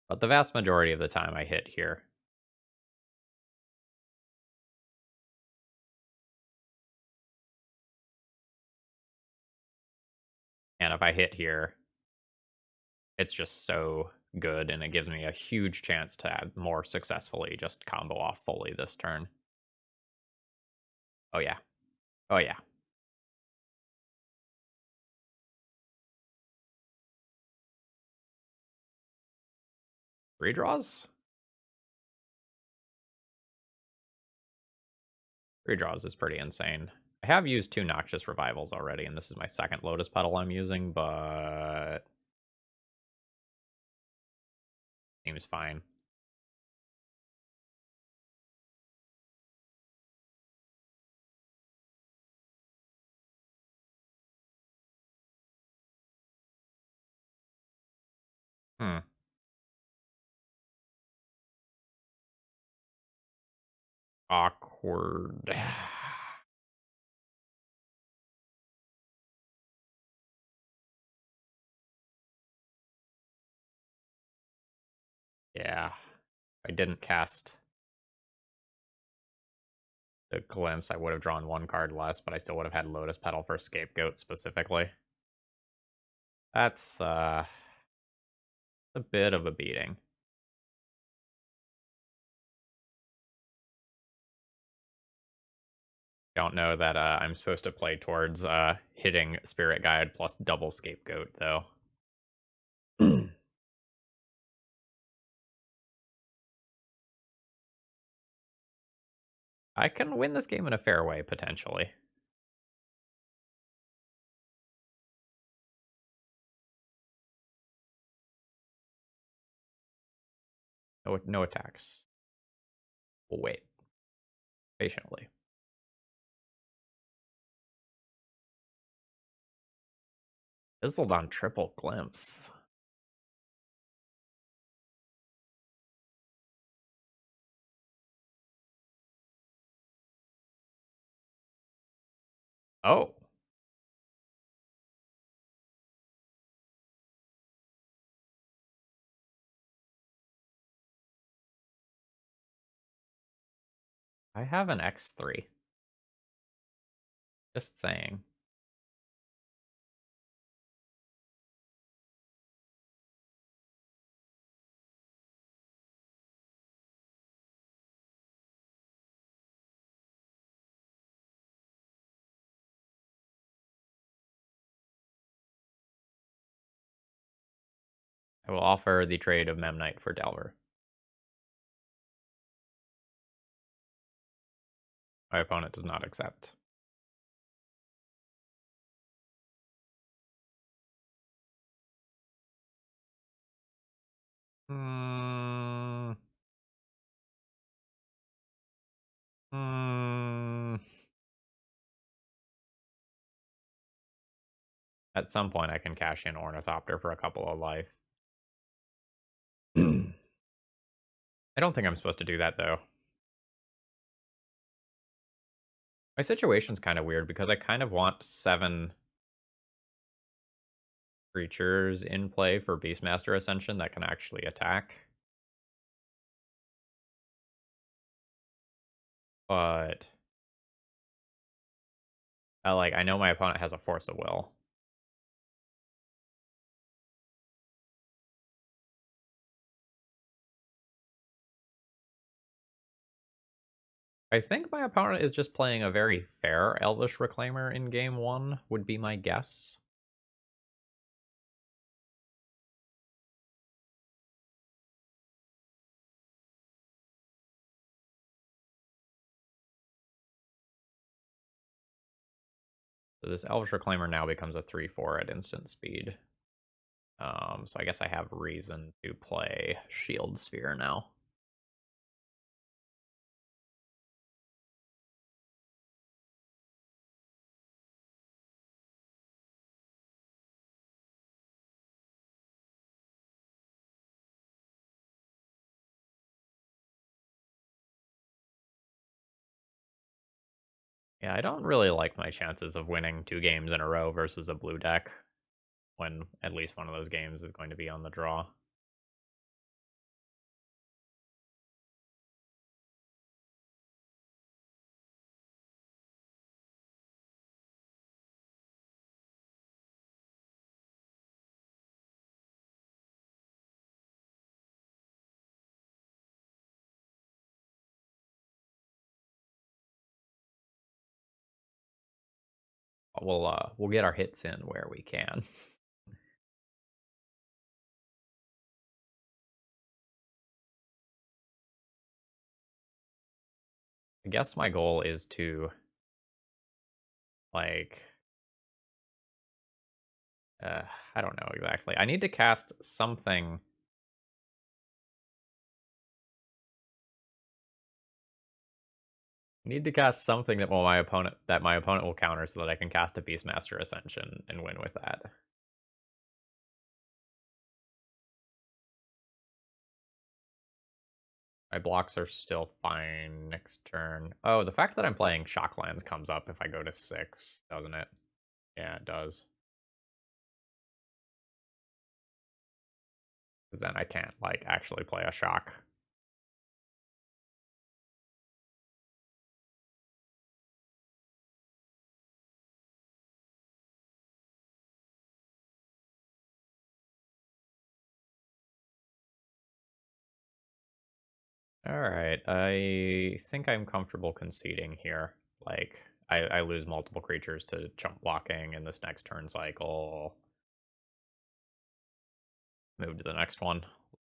But the vast majority of the time I hit here. And if I hit here, it's just so good, and it gives me a huge chance to more successfully just combo off fully this turn. Oh yeah. Oh yeah. 3 draws? 3 draws is pretty insane. I have used 2 Noxious Revivals already, and this is my second Lotus Petal I'm using, but seems fine. Hmm. Awkward. Yeah. I didn't cast the Glimpse, I would have drawn 1 card less, but I still would have had Lotus Petal for Scapegoat specifically. That's a bit of a beating. Don't know that I'm supposed to play towards hitting Spirit Guide plus double Scapegoat, though. I can win this game in a fair way, potentially. No attacks. We'll wait patiently. Fizzled on triple glimpse. Oh. I have an X3. Just saying. I will offer the trade of Memnite for Delver. My opponent does not accept. Hmm. Hmm. At some point, I can cash in Ornithopter for a couple of life. I don't think I'm supposed to do that, though. My situation's kind of weird because I kind of want 7 creatures in play for Beastmaster Ascension that can actually attack. But I know my opponent has a Force of Will. I think my opponent is just playing a very fair Elvish Reclaimer in game 1, would be my guess. So this Elvish Reclaimer now becomes a 3/4 at instant speed. So I guess I have reason to play Shield Sphere now. Yeah, I don't really like my chances of winning 2 games in a row versus a blue deck, when at least one of those games is going to be on the draw. We'll get our hits in where we can. I guess my goal is to like I don't know exactly. I need to cast something. I need to cast something that my opponent will counter so that I can cast a Beastmaster Ascension and win with that. My blocks are still fine next turn. Oh, the fact that I'm playing Shocklands comes up if I go to 6, doesn't it? Yeah, it does. Because then I can't actually play a shock. Alright, I think I'm comfortable conceding here. Like, I lose multiple creatures to chump blocking in this next turn cycle. Move to the next one.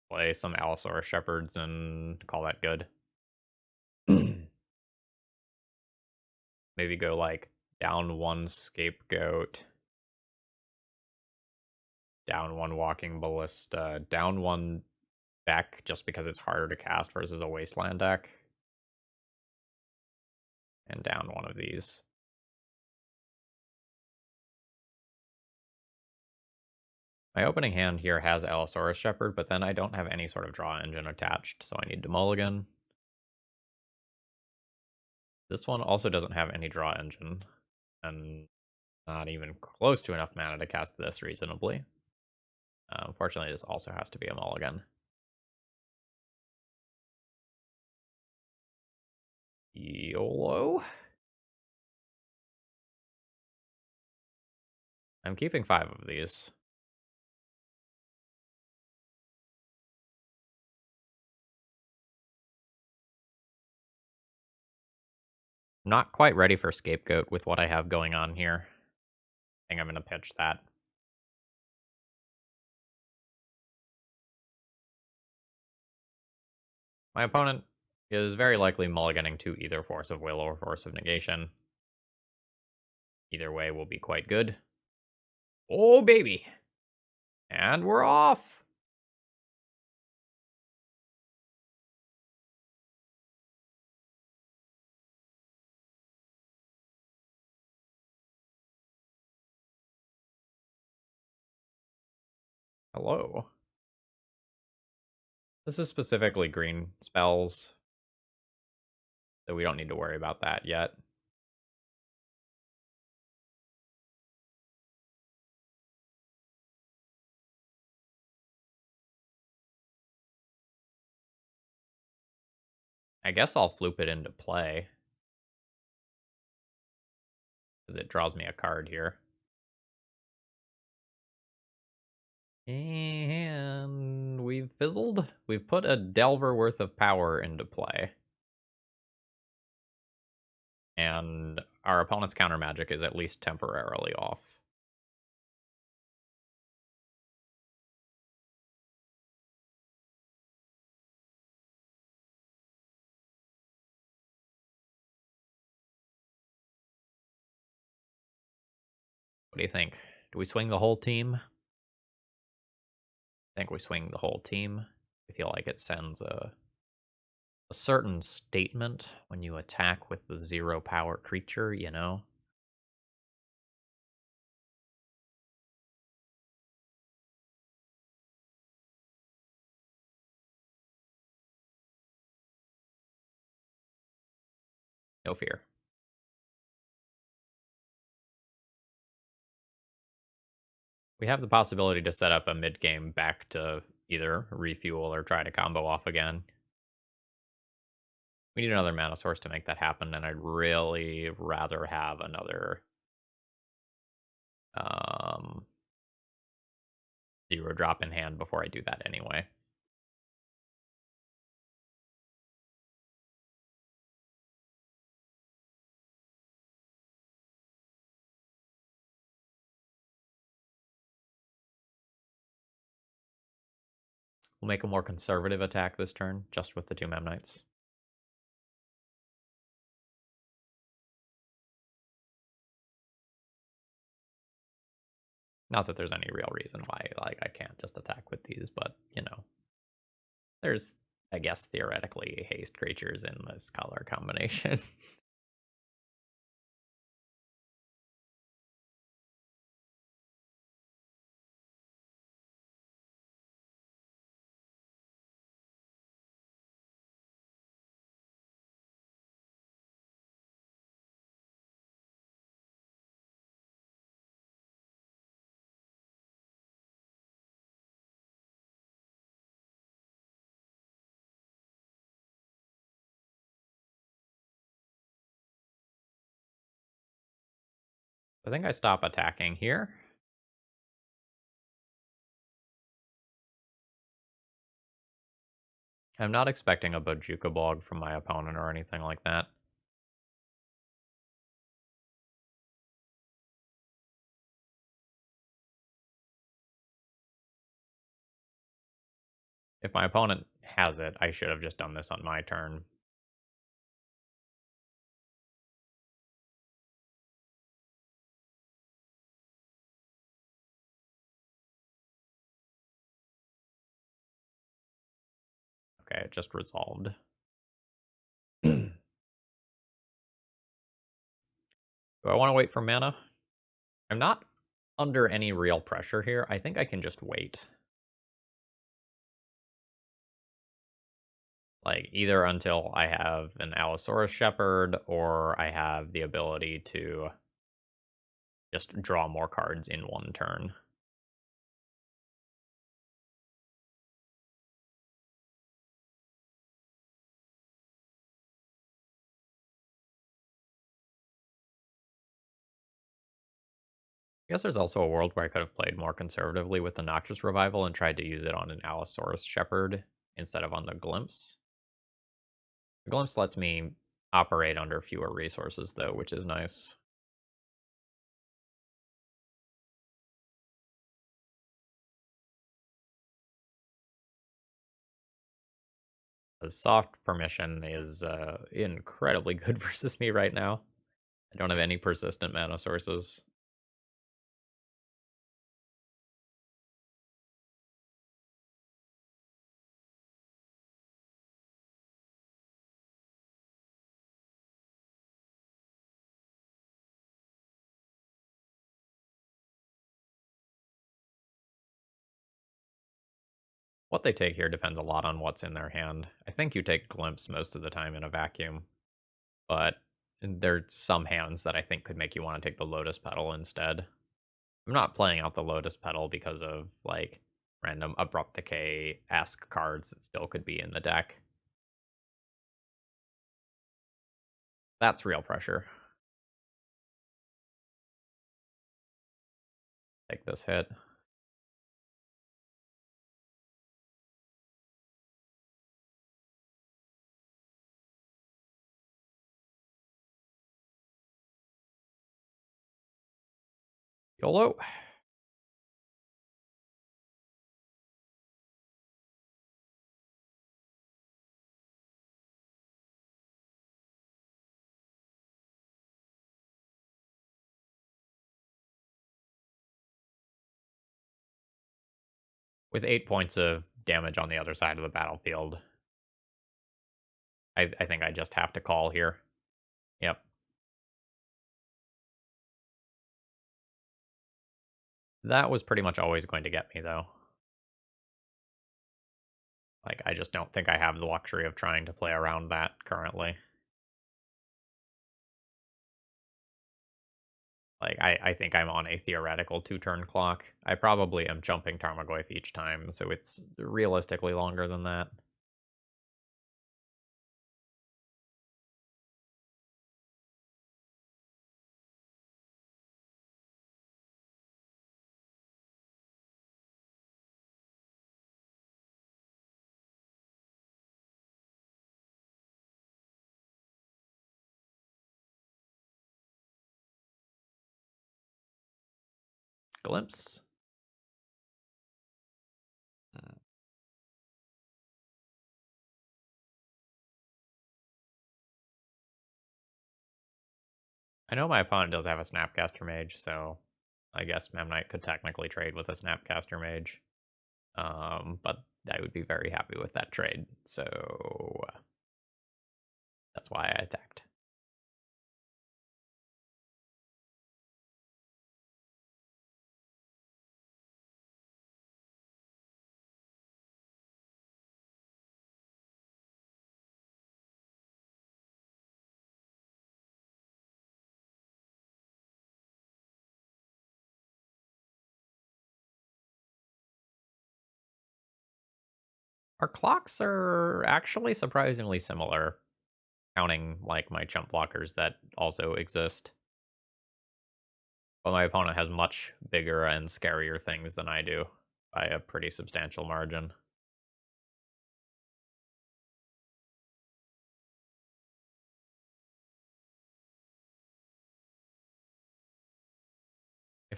Play some Allosaurus Shepherds and call that good. Maybe go, like, down one Scapegoat, down one Walking Ballista, down one Beck, just because it's harder to cast versus a Wasteland deck. And down one of these. My opening hand here has Allosaurus Shepherd, but then I don't have any sort of draw engine attached, so I need to mulligan. This one also doesn't have any draw engine, and not even close to enough mana to cast this reasonably. Unfortunately, this also has to be a mulligan. YOLO. I'm keeping 5 of these. Not quite ready for Scapegoat with what I have going on here. I think I'm going to pitch that. My opponent is very likely mulliganing to either Force of Will or Force of Negation. Either way will be quite good. Oh, baby. And we're off. Hello. This is specifically green spells, so we don't need to worry about that yet. I guess I'll floop it into play, because it draws me a card here. And we've fizzled. We've put a Delver worth of power into play. And our opponent's counter magic is at least temporarily off. What do you think? Do we swing the whole team? I think we swing the whole team. I feel like it sends a certain statement when you attack with the 0 power creature, you know? No fear. We have the possibility to set up a mid-game back to either refuel or try to combo off again. We need another mana source to make that happen, and I'd really rather have another 0 drop in hand before I do that anyway. We'll make a more conservative attack this turn, just with the 2 Memnites. Not that there's any real reason why I can't just attack with these, but, you know. There's, I guess, theoretically haste creatures in this color combination. I think I stop attacking here. I'm not expecting a Bojuka Bog from my opponent or anything like that. If my opponent has it, I should have just done this on my turn. Okay, it just resolved. Do I want to wait for mana? I'm not under any real pressure here. I think I can just wait. Like, either until I have an Allosaurus Shepherd, or I have the ability to just draw more cards in one turn. I guess there's also a world where I could have played more conservatively with the Noxious Revival and tried to use it on an Allosaurus Shepherd instead of on the Glimpse. The Glimpse lets me operate under fewer resources, though, which is nice. The soft permission is incredibly good versus me right now. I don't have any persistent mana sources. What they take here depends a lot on what's in their hand. I think you take Glimpse most of the time in a vacuum, but there's some hands that I think could make you want to take the Lotus Petal instead. I'm not playing out the Lotus Petal because of, like, random Abrupt Decay-esque cards that still could be in the deck. That's real pressure. Take this hit. YOLO. With 8 points of damage on the other side of the battlefield, I think I just have to call here. Yep. That was pretty much always going to get me, though. Like, I just don't think I have the luxury of trying to play around that currently. Like, I think I'm on a theoretical 2-turn clock. I probably am jumping Tarmogoyf each time, so it's realistically longer than that. Glimpse. I know my opponent does have a Snapcaster Mage, so I guess Memnite could technically trade with a Snapcaster Mage. But I would be very happy with that trade, so that's why I attacked. Our clocks are actually surprisingly similar, counting, like, my chump blockers that also exist. But my opponent has much bigger and scarier things than I do by a pretty substantial margin.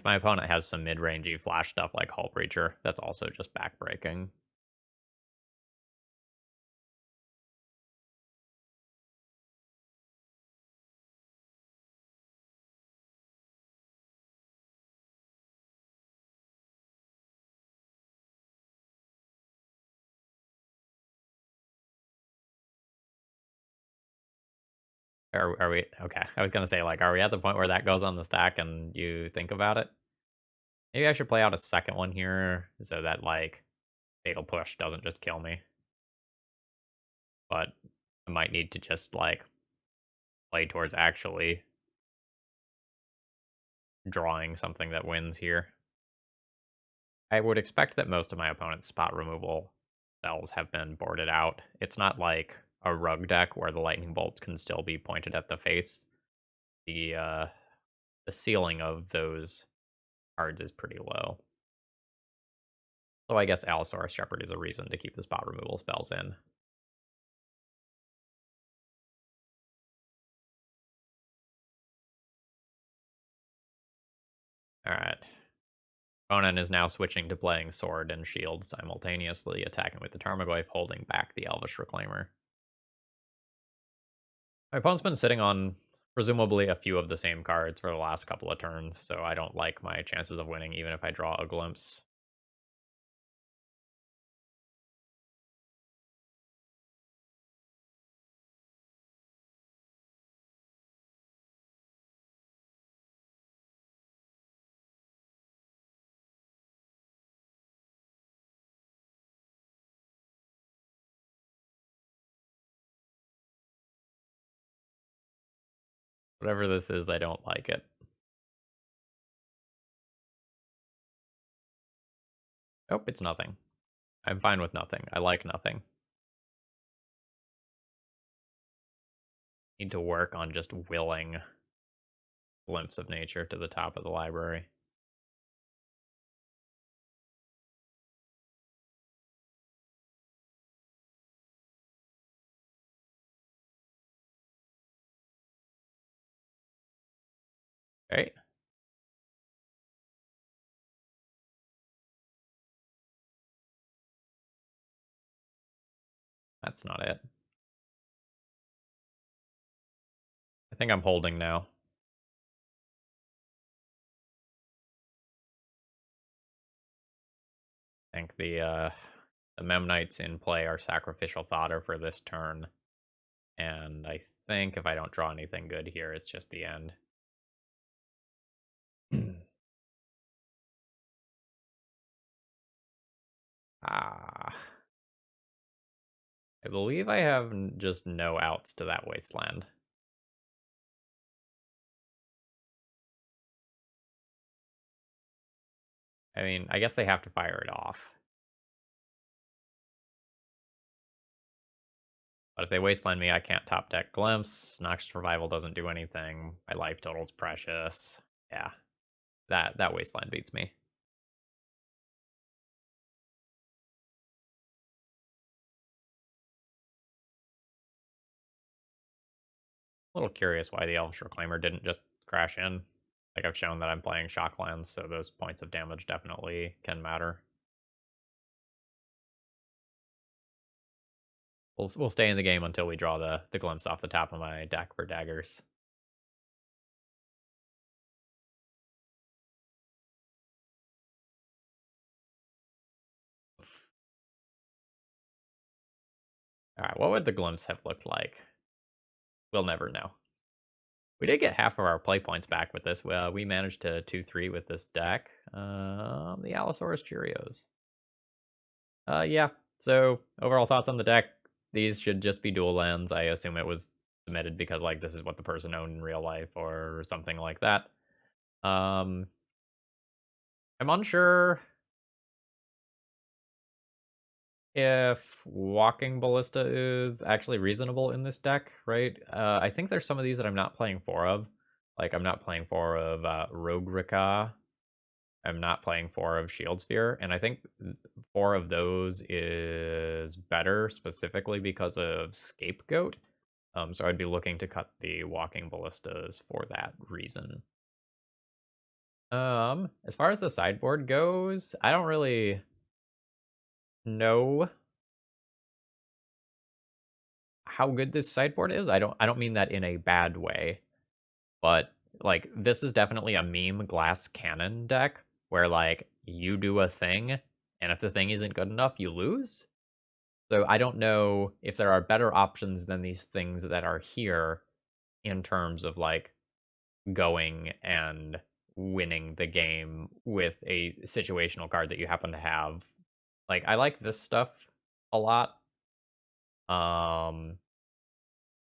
if my opponent has some mid-rangey flash stuff like Hull Breacher, that's also just backbreaking. Are we okay? I was gonna say, like, are we at the point where that goes on the stack and you think about it? Maybe I should play out a second one here so that, like, Fatal Push doesn't just kill me. But I might need to just, like, play towards actually drawing something that wins here. I would expect that most of my opponent's spot removal spells have been boarded out. It's not like a rug deck where the lightning bolts can still be pointed at the face. The ceiling of those cards is pretty low. So I guess Allosaurus Shepherd is a reason to keep the spot removal spells in. Alright. Conan is now switching to playing Sword and Shield simultaneously, attacking with the Tarmogoyf, holding back the Elvish Reclaimer. My opponent's been sitting on presumably a few of the same cards for the last couple of turns, so I don't like my chances of winning even if I draw a glimpse. Whatever this is, I don't like it. Nope, it's nothing. I'm fine with nothing. I like nothing. Need to work on just willing Glimpse of Nature to the top of the library. Right? That's not it. I think I'm holding now. I think the Memnites in play are sacrificial fodder for this turn. And I think if I don't draw anything good here, it's just the end. Ah. I believe I have just no outs to that wasteland. I mean, I guess they have to fire it off. But if they wasteland me, I can't top deck Glimpse. Noxious Revival doesn't do anything. My life total's precious. Yeah, that wasteland beats me. A little curious why the Elvish Reclaimer didn't just crash in. Like, I've shown that I'm playing Shocklands, so those points of damage definitely can matter. We'll stay in the game until we draw the Glimpse off the top of my deck for daggers. Alright, what would the Glimpse have looked like? We'll never know. We did get half of our play points back with this. We managed to 2-3 with this deck. The Allosaurus Cheerios. Yeah. So, overall thoughts on the deck. These should just be dual lands. I assume it was submitted because, like, this is what the person owned in real life or something like that. I'm unsure if Walking Ballista is actually reasonable in this deck, right? I think there's some of these that I'm not playing 4 of. Like, I'm not playing 4 of Rogue Rika. I'm not playing 4 of Shield Sphere, and I think 4 of those is better specifically because of Scapegoat. So I'd be looking to cut the Walking Ballistas for that reason. As far as the sideboard goes, I don't really know how good this sideboard is. I don't mean that in a bad way, but like this is definitely a meme glass cannon deck where like you do a thing and if the thing isn't good enough, you lose. So I don't know if there are better options than these things that are here in terms of like going and winning the game with a situational card that you happen to have. Like I like this stuff a lot. Um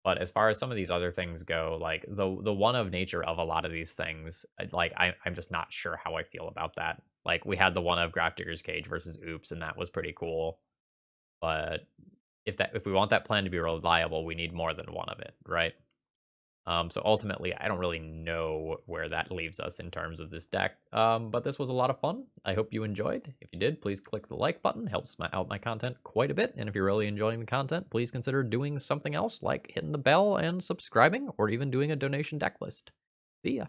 but as far as some of these other things go, like the one of nature of a lot of these things, I'm just not sure how I feel about that. Like we had the one of Grafdigger's Cage versus Oops, and that was pretty cool. But if we want that plan to be reliable, we need more than one of it, right? So ultimately, I don't really know where that leaves us in terms of this deck. But this was a lot of fun. I hope you enjoyed. If you did, please click the like button. Helps out my content quite a bit. And if you're really enjoying the content, please consider doing something else like hitting the bell and subscribing, or even doing a donation deck list. See ya.